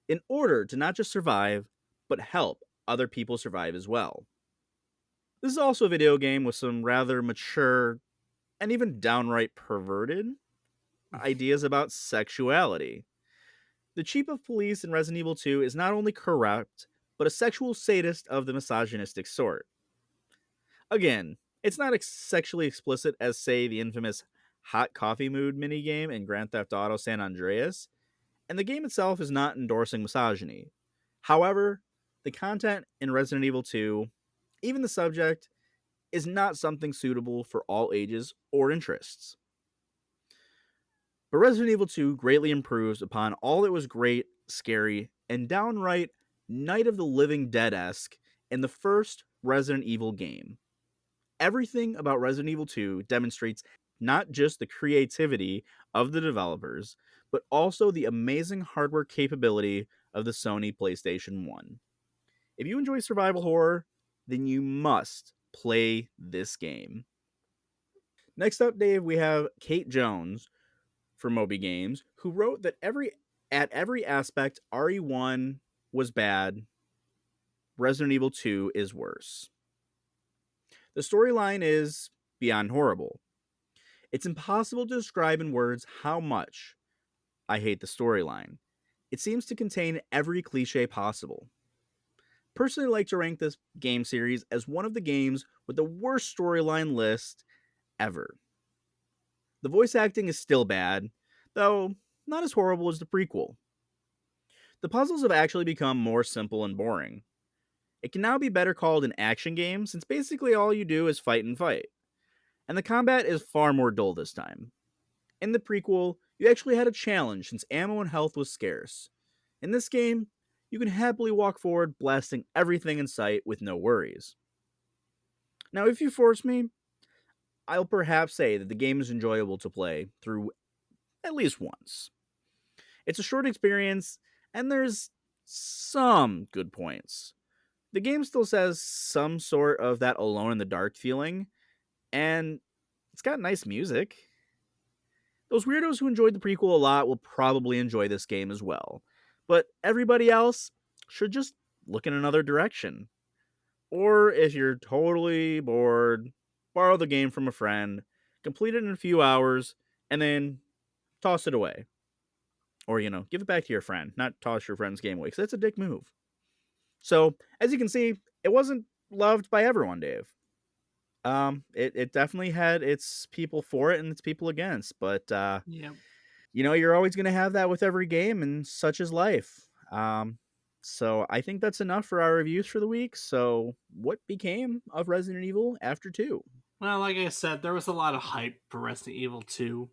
Speaker 2: in order to not just survive, but help other people survive as well. This is also a video game with some rather mature and even downright perverted ideas about sexuality. The chief of police in Resident Evil 2 is not only corrupt, but a sexual sadist of the misogynistic sort. Again, it's not sexually explicit as, say, the infamous hot coffee mood minigame in Grand Theft Auto San Andreas, and the game itself is not endorsing misogyny. However, the content in Resident Evil 2, even the subject, is not something suitable for all ages or interests. But Resident Evil 2 greatly improves upon all that was great, scary, and downright Night of the Living Dead esque in the first Resident Evil game. Everything about Resident Evil 2 demonstrates not just the creativity of the developers, but also the amazing hardware capability of the Sony PlayStation 1. If you enjoy survival horror, then you must play this game. Next up, Dave, we have Kate Jones from Moby Games, who wrote that at every aspect, RE1 was bad, Resident Evil 2 is worse. The storyline is beyond horrible. It's impossible to describe in words how much I hate the storyline. It seems to contain every cliche possible. Personally, I like to rank this game series as one of the games with the worst storyline list ever. The voice acting is still bad, though not as horrible as the prequel. The puzzles have actually become more simple and boring. It can now be better called an action game since basically all you do is fight and fight. And the combat is far more dull this time. In the prequel, you actually had a challenge since ammo and health was scarce. In this game, you can happily walk forward blasting everything in sight with no worries. Now, if you force me, I'll perhaps say that the game is enjoyable to play through at least once. It's a short experience, and there's some good points. The game still says some sort of that alone in the dark feeling, and it's got nice music. Those weirdos who enjoyed the prequel a lot will probably enjoy this game as well. But everybody else should just look in another direction. Or if you're totally bored, borrow the game from a friend, complete it in a few hours, and then toss it away. Or, give it back to your friend, not toss your friend's game away, because that's a dick move. So, as you can see, it wasn't loved by everyone, Dave. It definitely had its people for it and its people against, but
Speaker 1: Yeah.
Speaker 2: you're always going to have that with every game, and such is life. So I think that's enough for our reviews for the week. So, what became of Resident Evil after 2?
Speaker 1: Well, like I said, there was a lot of hype for Resident Evil 2.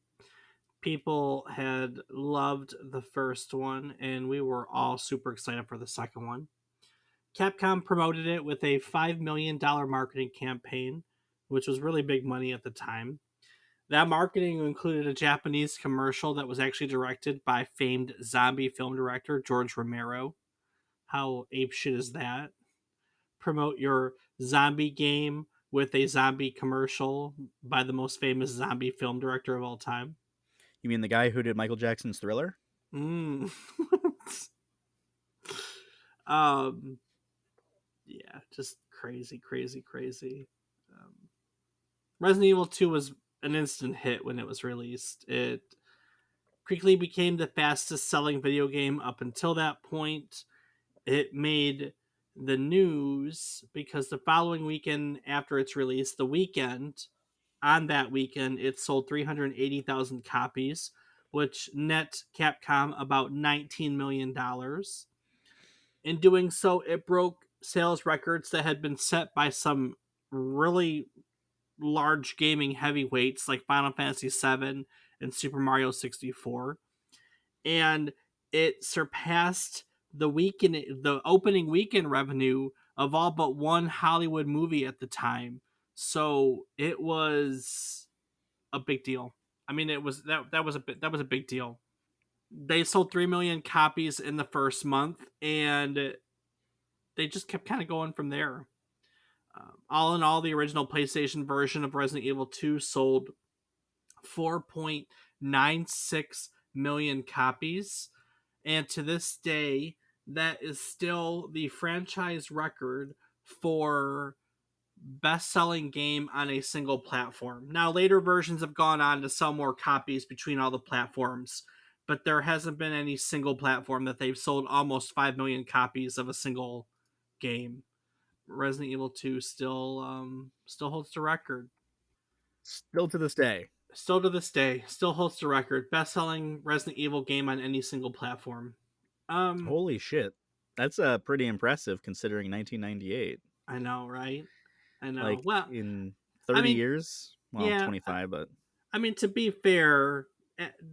Speaker 1: People had loved the first one, and we were all super excited for the second one. Capcom promoted it with a $5 million marketing campaign, which was really big money at the time. That marketing included a Japanese commercial that was actually directed by famed zombie film director George Romero. How apeshit is that? Promote your zombie game with a zombie commercial by the most famous zombie film director of all time.
Speaker 2: You mean the guy who did Michael Jackson's Thriller?
Speaker 1: Mm. um, yeah, just crazy, crazy, crazy. Um, Resident Evil 2 was an instant hit when it was released. It quickly became the fastest selling video game up until that point. It made the news because the following weekend after its release, the weekend, on that weekend, it sold 380,000 copies, which net Capcom about $19 million. In doing so, it broke sales records that had been set by some really large gaming heavyweights like Final Fantasy VII and Super Mario 64. And it surpassed the opening weekend revenue of all but one Hollywood movie at the time. So it was a big deal. I mean, it was that was a big deal. They sold 3 million copies in the first month, and they just kept kind of going from there. All in all, the original PlayStation version of Resident Evil 2 sold 4.96 million copies. And to this day, that is still the franchise record for best selling game on a single platform. Now, later versions have gone on to sell more copies between all the platforms, but there hasn't been any single platform that they've sold almost 5 million copies of a single game. Resident Evil 2 still holds the record.
Speaker 2: Still to this day.
Speaker 1: Still to this day, still holds the record. Best selling Resident Evil game on any single platform. Um,
Speaker 2: Holy shit. That's pretty impressive considering 1998.
Speaker 1: I know, right? I know.
Speaker 2: Like
Speaker 1: Well,
Speaker 2: in
Speaker 1: I
Speaker 2: 30
Speaker 1: mean,
Speaker 2: years, well,
Speaker 1: yeah.
Speaker 2: 25, but
Speaker 1: I mean, to be fair,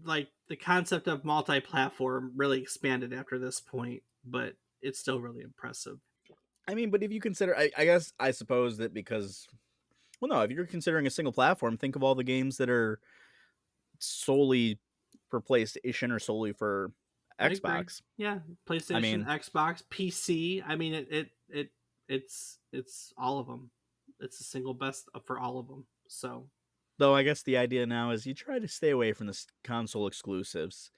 Speaker 1: like the concept of multi-platform really expanded after this point, but it's still really impressive.
Speaker 2: I mean, but if you consider, I guess, I suppose that because, well, no, if you're considering a single platform, think of all the games that are solely for PlayStation or solely for
Speaker 1: I agree.
Speaker 2: Xbox.
Speaker 1: Yeah,
Speaker 2: I
Speaker 1: PlayStation,
Speaker 2: mean,
Speaker 1: Xbox, PC. I mean, it's all of them. It's a single best for all of them. So
Speaker 2: though I guess the idea now is you try to stay away from the console exclusives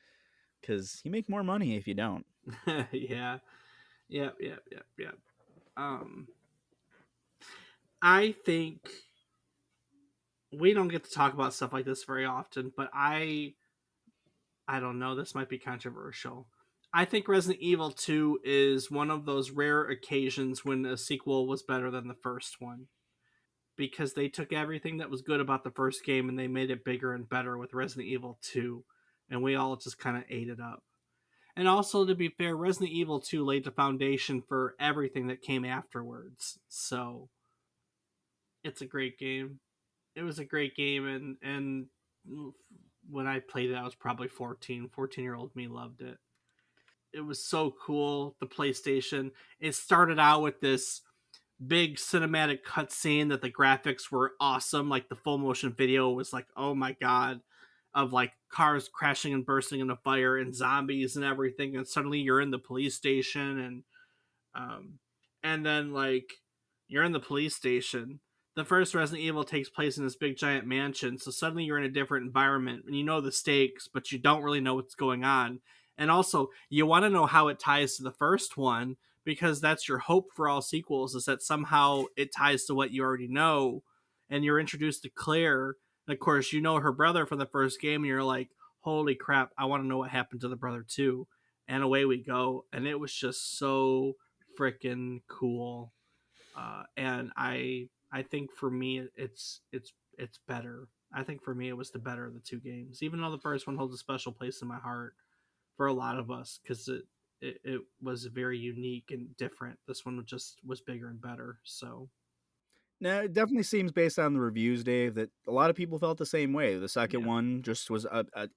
Speaker 2: because you make more money if you don't.
Speaker 1: yeah, yeah. Um, I think we don't get to talk about stuff like this very often, but I don't know. This might be controversial. I think Resident Evil 2 is one of those rare occasions when a sequel was better than the first one because they took everything that was good about the first game and they made it bigger and better with Resident Evil 2, and we all just kind of ate it up. And also, to be fair, Resident Evil 2 laid the foundation for everything that came afterwards. So it's a great game. It was a great game, and when I played it, I was probably 14. 14-year-old me loved it. It was so cool. The PlayStation. It started out with this big cinematic cutscene that the graphics were awesome. Like the full motion video was like, oh my god, of like cars crashing and bursting into fire and zombies and everything. And suddenly you're in the police station, um, and then like you're in the police station. The first Resident Evil takes place in this big giant mansion, so suddenly you're in a different environment and you know the stakes, but you don't really know what's going on. And also, you want to know how it ties to the first one because that's your hope for all sequels is that somehow it ties to what you already know. And you're introduced to Claire, and of course, you know her brother from the first game, and you're like, holy crap, I want to know what happened to the brother too. And away we go. And it was just so freaking cool. And I think for me it's better. I think for me it was the better of the two games, even though the first one holds a special place in my heart for a lot of us because it was very unique and different. This one just was bigger and better. So
Speaker 2: No, it definitely seems based on the reviews, Dave, that a lot of people felt the same way. The second
Speaker 1: yeah,
Speaker 2: one just was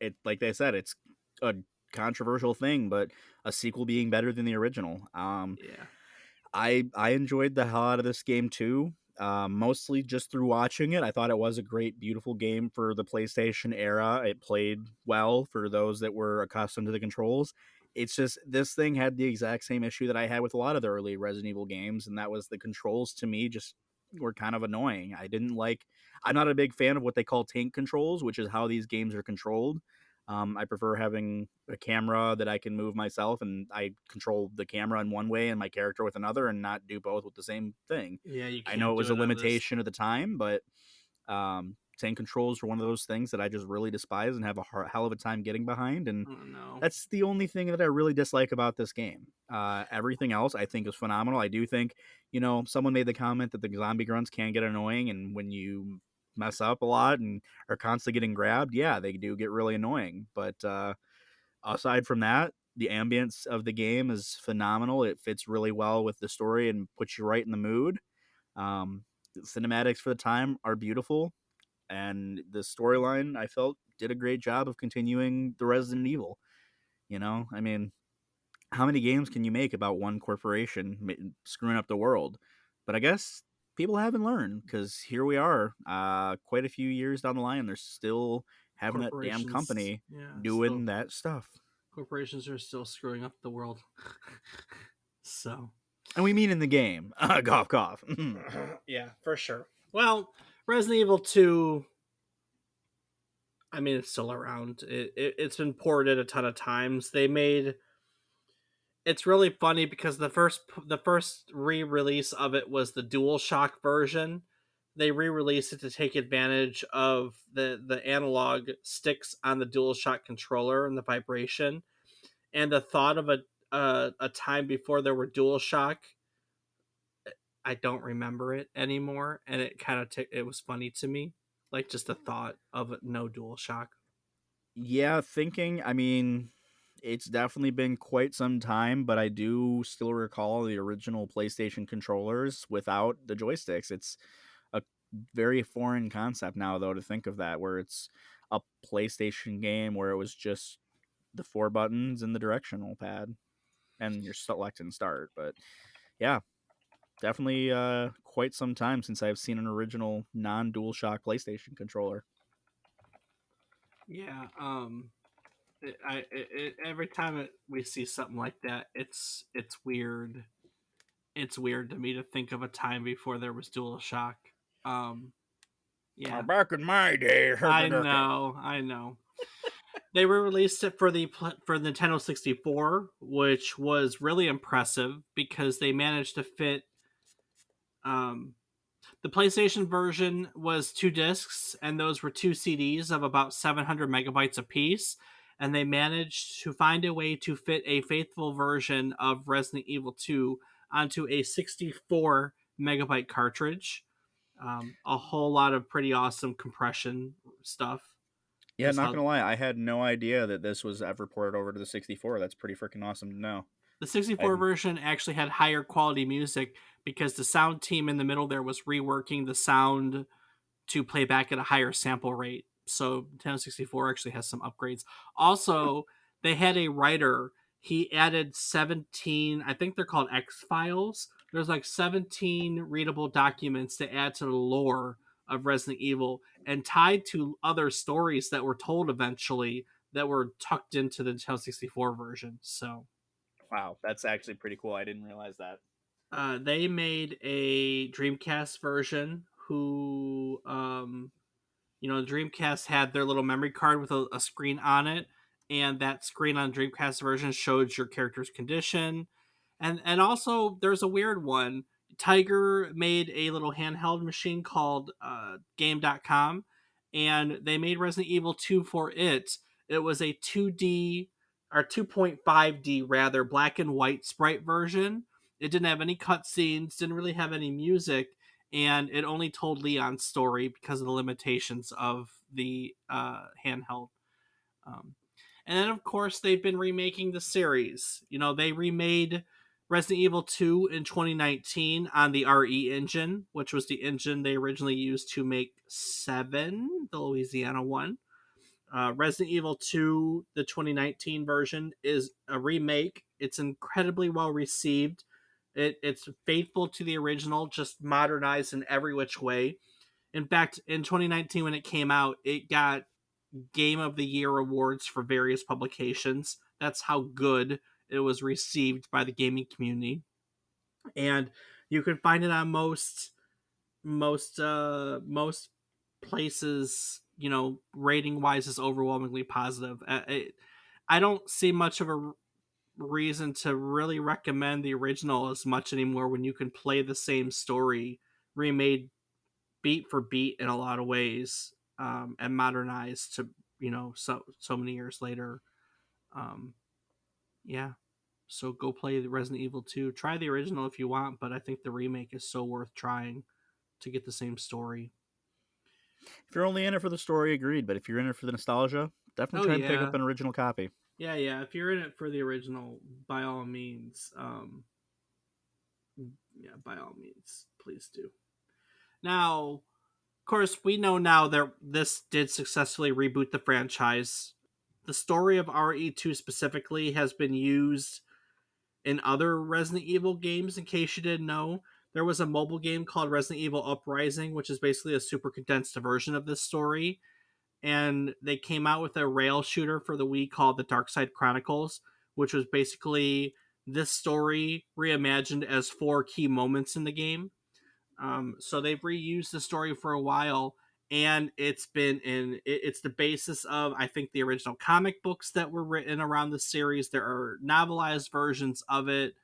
Speaker 2: it, like they said, it's a controversial thing, but a sequel being better than the original.
Speaker 1: yeah,
Speaker 2: I enjoyed the hell out of this game too. Mostly just through watching it. I thought it was a great, beautiful game for the PlayStation era. It played well for those that were accustomed to the controls. It's just this thing had the exact same issue that I had with a lot of the early Resident Evil games, and that was the controls to me just were kind of annoying. I didn't like. I'm not a big fan of what they call tank controls, which is how these games are controlled. I prefer having a camera that I can move myself, and I control the camera in one way and my character with another, and not do both with the same thing.
Speaker 1: yeah. You
Speaker 2: I know
Speaker 1: can't
Speaker 2: it was
Speaker 1: do
Speaker 2: a
Speaker 1: it on this.
Speaker 2: limitation at the time, but tank controls are one of those things that I just really despise and have a hell of a time getting behind. And
Speaker 1: I don't know.
Speaker 2: that's the only thing that I really dislike about this game. Everything else I think is phenomenal. I do think, someone made the comment that the zombie grunts can get annoying, and when you mess up a lot and are constantly getting grabbed, yeah, they do get really annoying. But aside from that, the ambience of the game is phenomenal. It fits really well with the story and puts you right in the mood. The cinematics for the time are beautiful, and the storyline I felt did a great job of continuing the Resident Evil. I mean, how many games can you make about one corporation screwing up the world? But I guess people haven't learned because here we are, quite a few years down the line. They're still having that damn
Speaker 1: Corporations,
Speaker 2: company
Speaker 1: yeah,
Speaker 2: doing
Speaker 1: still
Speaker 2: that stuff.
Speaker 1: Corporations are still screwing up the world. So,
Speaker 2: And we mean in the game. Cough, cough.
Speaker 1: yeah, for sure. Well, Resident Evil 2, I mean, it's still around. It's been ported a ton of times. They made it's really funny because the first re-release of it was the DualShock version. They re-released it to take advantage of the analog sticks on the DualShock controller and the vibration. And the thought of a time before there were DualShock, I don't remember it anymore, and it kind of it was funny to me, like just the thought of no DualShock.
Speaker 2: Yeah, thinking, I mean, it's definitely been quite some time, but I do still recall the original PlayStation controllers without the joysticks. It's a very foreign concept now, though, to think of that, where it's a PlayStation game where it was just the four buttons and the directional pad and your select and start. But yeah, definitely quite some time since I've seen an original non DualShock PlayStation controller.
Speaker 1: Yeah, every time we see something like that, it's weird. It's weird to me to think of a time before there was DualShock. Um, yeah,
Speaker 2: Back in my day,
Speaker 1: I
Speaker 2: herky jerky.
Speaker 1: know, I know. They re-released it for for Nintendo 64, which was really impressive because they managed to fit. Um, the PlayStation version was 2 discs, and those were 2 CDs of about 700 megabytes apiece. And they managed to find a way to fit a faithful version of Resident Evil 2 onto a 64 megabyte cartridge. A whole lot of pretty awesome compression stuff.
Speaker 2: Yeah,
Speaker 1: Is
Speaker 2: not
Speaker 1: how
Speaker 2: gonna lie, I had no idea that this was ever ported over to the 64. That's pretty freaking awesome to know.
Speaker 1: the 64
Speaker 2: I
Speaker 1: version actually had higher quality music because the sound team in the middle there was reworking the sound to play back at a higher sample rate. So Nintendo 64 actually has some upgrades. Also, they had a writer. He added 17, I think they're called X files. There's like 17 readable documents to add to the lore of Resident Evil and tied to other stories that were told eventually that were tucked into the Nintendo 64 version. So
Speaker 2: wow, that's actually pretty cool. I didn't realize that.
Speaker 1: they made a Dreamcast version who the Dreamcast had their little memory card with a screen on it, and that screen on Dreamcast version showed your character's condition. And also there's a weird one. Tiger made a little handheld machine called game.com, and they made Resident Evil 2 for it. It was a 2D or 2.5D rather, black and white sprite version. It didn't have any cutscenes, didn't really have any music, and it only told Leon's story because of the limitations of the handheld. Um, and then, of course, they've been remaking the series. They remade Resident Evil 2 in 2019 on the RE engine, which was the engine they originally used to make 7, the Louisiana one. Resident Evil 2, the 2019 version, is a remake. It's incredibly well received. It's faithful to the original, just modernized in every which way. In fact, in 2019, when it came out, it got Game of the Year awards for various publications. That's how good it was received by the gaming community. And you can find it on most places. Rating wise is overwhelmingly positive. I don't see much of a reason to really recommend the original as much anymore when you can play the same story remade beat for beat in a lot of ways, and modernized to so many years later. um yeah, so go play the Resident Evil 2. Try the original if you want, but I think the remake is so worth trying to get the same story.
Speaker 2: If you're only in it for the story, agreed. But if you're in it for the nostalgia, definitely
Speaker 1: Oh
Speaker 2: try and pick
Speaker 1: yeah,
Speaker 2: up an original copy.
Speaker 1: yeah, if you're in it for the original, by all means, yeah, by all means, please do. Now, of course, we know now that this did successfully reboot the franchise. The story of RE2 specifically has been used in other Resident Evil games, in case you didn't know. There was a mobile game called Resident Evil Uprising, which is basically a super condensed version of this story. and they came out with a rail shooter for the Wii called the Dark Side Chronicles, which was basically this story reimagined as four key moments in the game. So they've reused the story for a while, and it's the basis of, I think, the original comic books that were written around the series. There are novelized versions of it.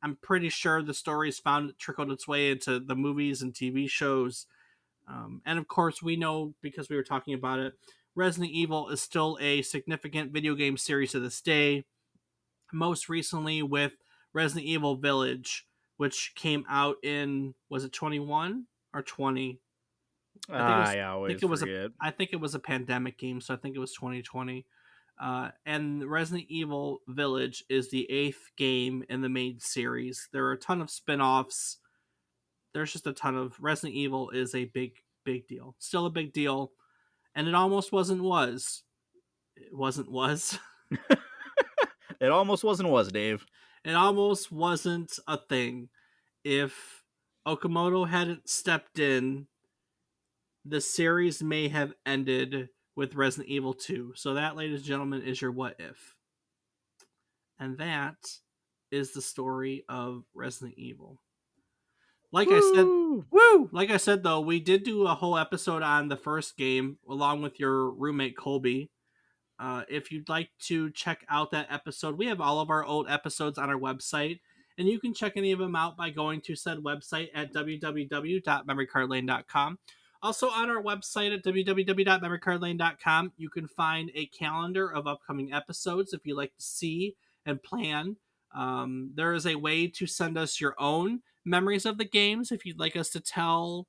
Speaker 1: I'm pretty sure the stories found trickled its way into the movies and TV shows. And of course, we know because we were talking about it, Resident Evil is still a significant video game series to this day. Most recently with Resident Evil Village, which came out in, was it 21 or 20? I think it was
Speaker 2: I
Speaker 1: I think
Speaker 2: always
Speaker 1: it was a
Speaker 2: forget.
Speaker 1: I think it was a pandemic game, so I think it was 2020. And Resident Evil Village is the eighth game in the main series. There are a ton of spin-offs. There's just a ton of Resident Evil is a big deal. Still a big deal. And it almost wasn't was. It wasn't was.
Speaker 2: It almost wasn't was, Dave.
Speaker 1: It almost wasn't a thing. If Okamoto hadn't stepped in, the series may have ended with Resident Evil 2. So that, ladies and gentlemen, is your what if. And that is the story of Resident Evil. Like I said,
Speaker 2: Woo!
Speaker 1: woo! Like I said, though, we did do a whole episode on the first game along with your roommate Colby. If you'd like to check out that episode, we have all of our old episodes on our website, and you can check any of them out by going to said website at www.memorycardlane.com. Also, on our website at www.memorycardlane.com, you can find a calendar of upcoming episodes if you'd like to see and plan. There is a way to send us your own memories of the games if you'd like us to tell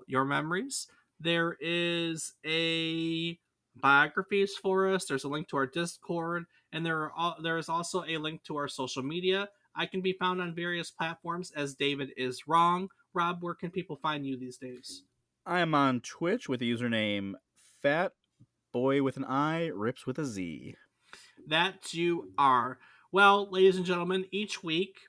Speaker 1: your memories. There is a biographies for us. There's a link to our Discord, and there is also a link to our social media. I can be found on various platforms as David is wrong. Rob, where can people find you these days?
Speaker 2: I am on Twitch with the username Fat Boy with an I, Rips with a Z.
Speaker 1: That you are. Well, ladies and gentlemen, each week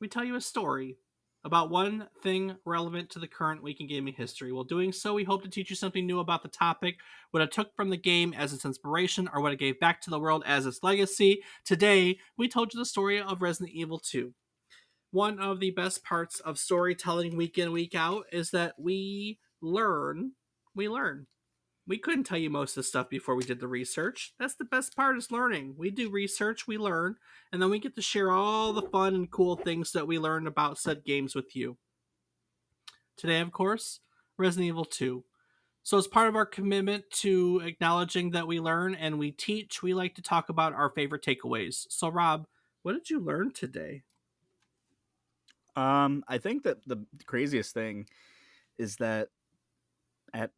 Speaker 1: we tell you a story about one thing relevant to the current week in gaming history. While doing so, we hope to teach you something new about the topic, what it took from the game as its inspiration, or what it gave back to the world as its legacy. Today, we told you the story of Resident Evil 2. One of the best parts of storytelling week in, week out is that we learn. We learn. We couldn't tell you most of the stuff before we did the research. That's the best part, is learning. We do research, we learn, and then we get to share all the fun and cool things that we learned about said games with you. Today, of course, Resident Evil 2. So, as part of our commitment to acknowledging that we learn and we teach, we like to talk about our favorite takeaways. So, Rob, what did you learn today?
Speaker 2: I think that the craziest thing is that at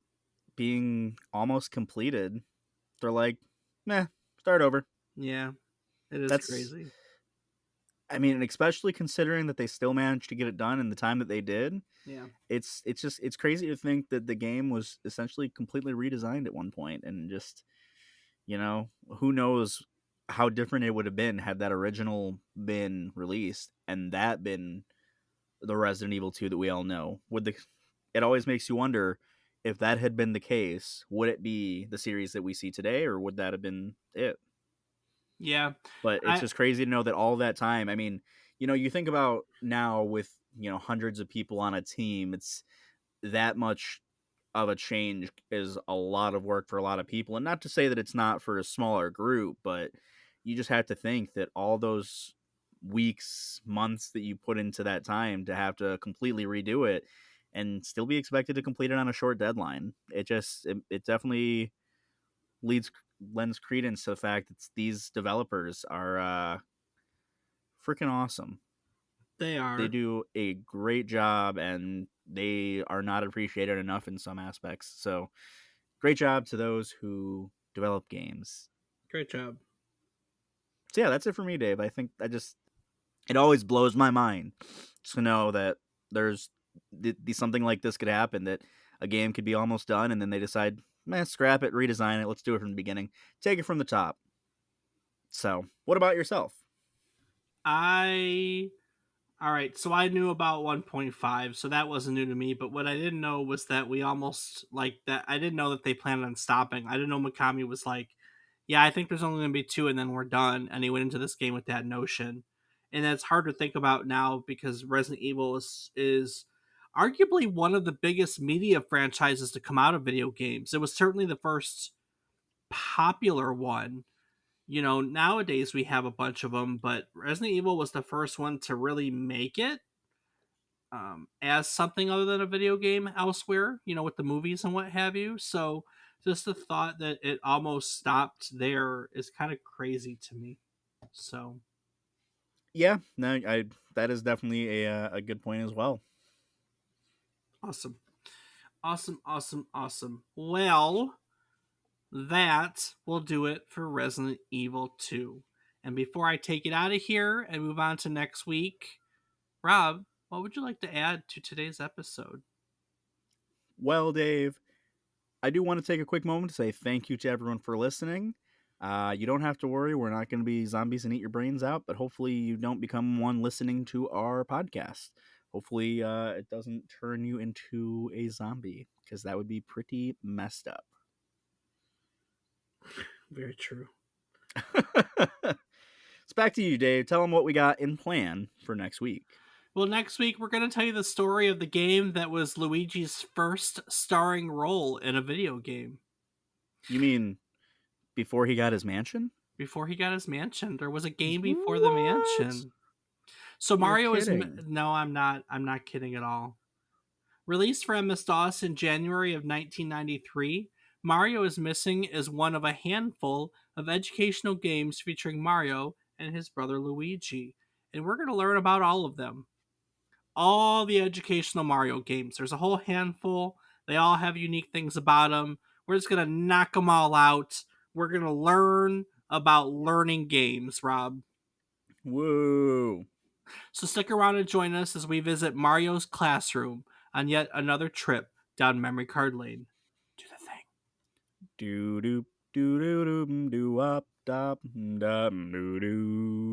Speaker 2: being almost completed, they're like, meh, start over.
Speaker 1: Yeah, it is
Speaker 2: That's,
Speaker 1: crazy.
Speaker 2: I mean, especially considering that they still managed to get it done in the time that they did.
Speaker 1: Yeah.
Speaker 2: It's crazy to think that the game was essentially completely redesigned at one point, and just, who knows how different it would have been had that original been released and that been the Resident Evil 2 that we all know. It always makes you wonder, if that had been the case, would it be the series that we see today, or would that have been it?
Speaker 1: Yeah.
Speaker 2: But it's
Speaker 1: I
Speaker 2: just crazy to know that all that time, I mean, you think about now with, hundreds of people on a team, it's that much of a change is a lot of work for a lot of people. And not to say that it's not for a smaller group, but you just have to think that all those weeks, months that you put into that time to have to completely redo it and still be expected to complete it on a short deadline. It definitely leads lends credence to the fact that these developers are freaking awesome.
Speaker 1: They
Speaker 2: They
Speaker 1: are.
Speaker 2: do a great job, and they are not appreciated enough in some aspects. So, great job to those who develop games.
Speaker 1: Great job.
Speaker 2: So yeah, that's it for me, Dave. I think it always blows my mind to know that there's something like this could happen, that a game could be almost done and then they decide, man, scrap it, redesign it, let's do it from the beginning, take it from the top. So, what about yourself?
Speaker 1: I All right, so I knew about 1.5, so that wasn't new to me. But what I didn't know was that we almost like that. I didn't know that they planned on stopping. I didn't know Mikami was like, "Yeah, I think there's only going to be two, and then we're done." And he went into this game with that notion, and that's hard to think about now because Resident Evil is arguably one of the biggest media franchises to come out of video games. It was certainly the first popular one. Nowadays we have a bunch of them, but Resident Evil was the first one to really make it as something other than a video game elsewhere, with the movies and what have you. So just the thought that it almost stopped there is kind of crazy to me. So
Speaker 2: Yeah, no, I that is definitely a good point as well.
Speaker 1: awesome. Awesome, awesome, awesome. Well, that will do it for Resident Evil 2. And before I take it out of here and move on to next week, Rob, what would you like to add to today's episode?
Speaker 2: Well, Dave, I do want to take a quick moment to say thank you to everyone for listening. You don't have to worry, we're not going to be zombies and eat your brains out, but hopefully you don't become one listening to our podcast. Hopefully it doesn't turn you into a zombie, because that would be pretty messed up.
Speaker 1: Very true.
Speaker 2: It's back to you, Dave. Tell them what we got in plan for next week.
Speaker 1: Well, next week we're going to tell you the story of the game that was Luigi's first starring role in a video game.
Speaker 2: You mean before he got his mansion?
Speaker 1: Before he got his mansion, there was a game before the
Speaker 2: What?
Speaker 1: mansion. So
Speaker 2: You're
Speaker 1: Mario is
Speaker 2: kidding.
Speaker 1: no, I'm not. I'm not kidding at all. Released for MS-DOS in January of 1993, Mario is Missing is one of a handful of educational games featuring Mario and his brother Luigi, and we're going to learn about all of them. All the educational Mario games. There's a whole handful. They all have unique things about them. We're just going to knock them all out. We're going to learn about learning games, Rob.
Speaker 2: Woo.
Speaker 1: So stick around and join us as we visit Mario's classroom on yet another trip down memory card lane. Do the thing.
Speaker 2: Do do do do do do up dop dop do do.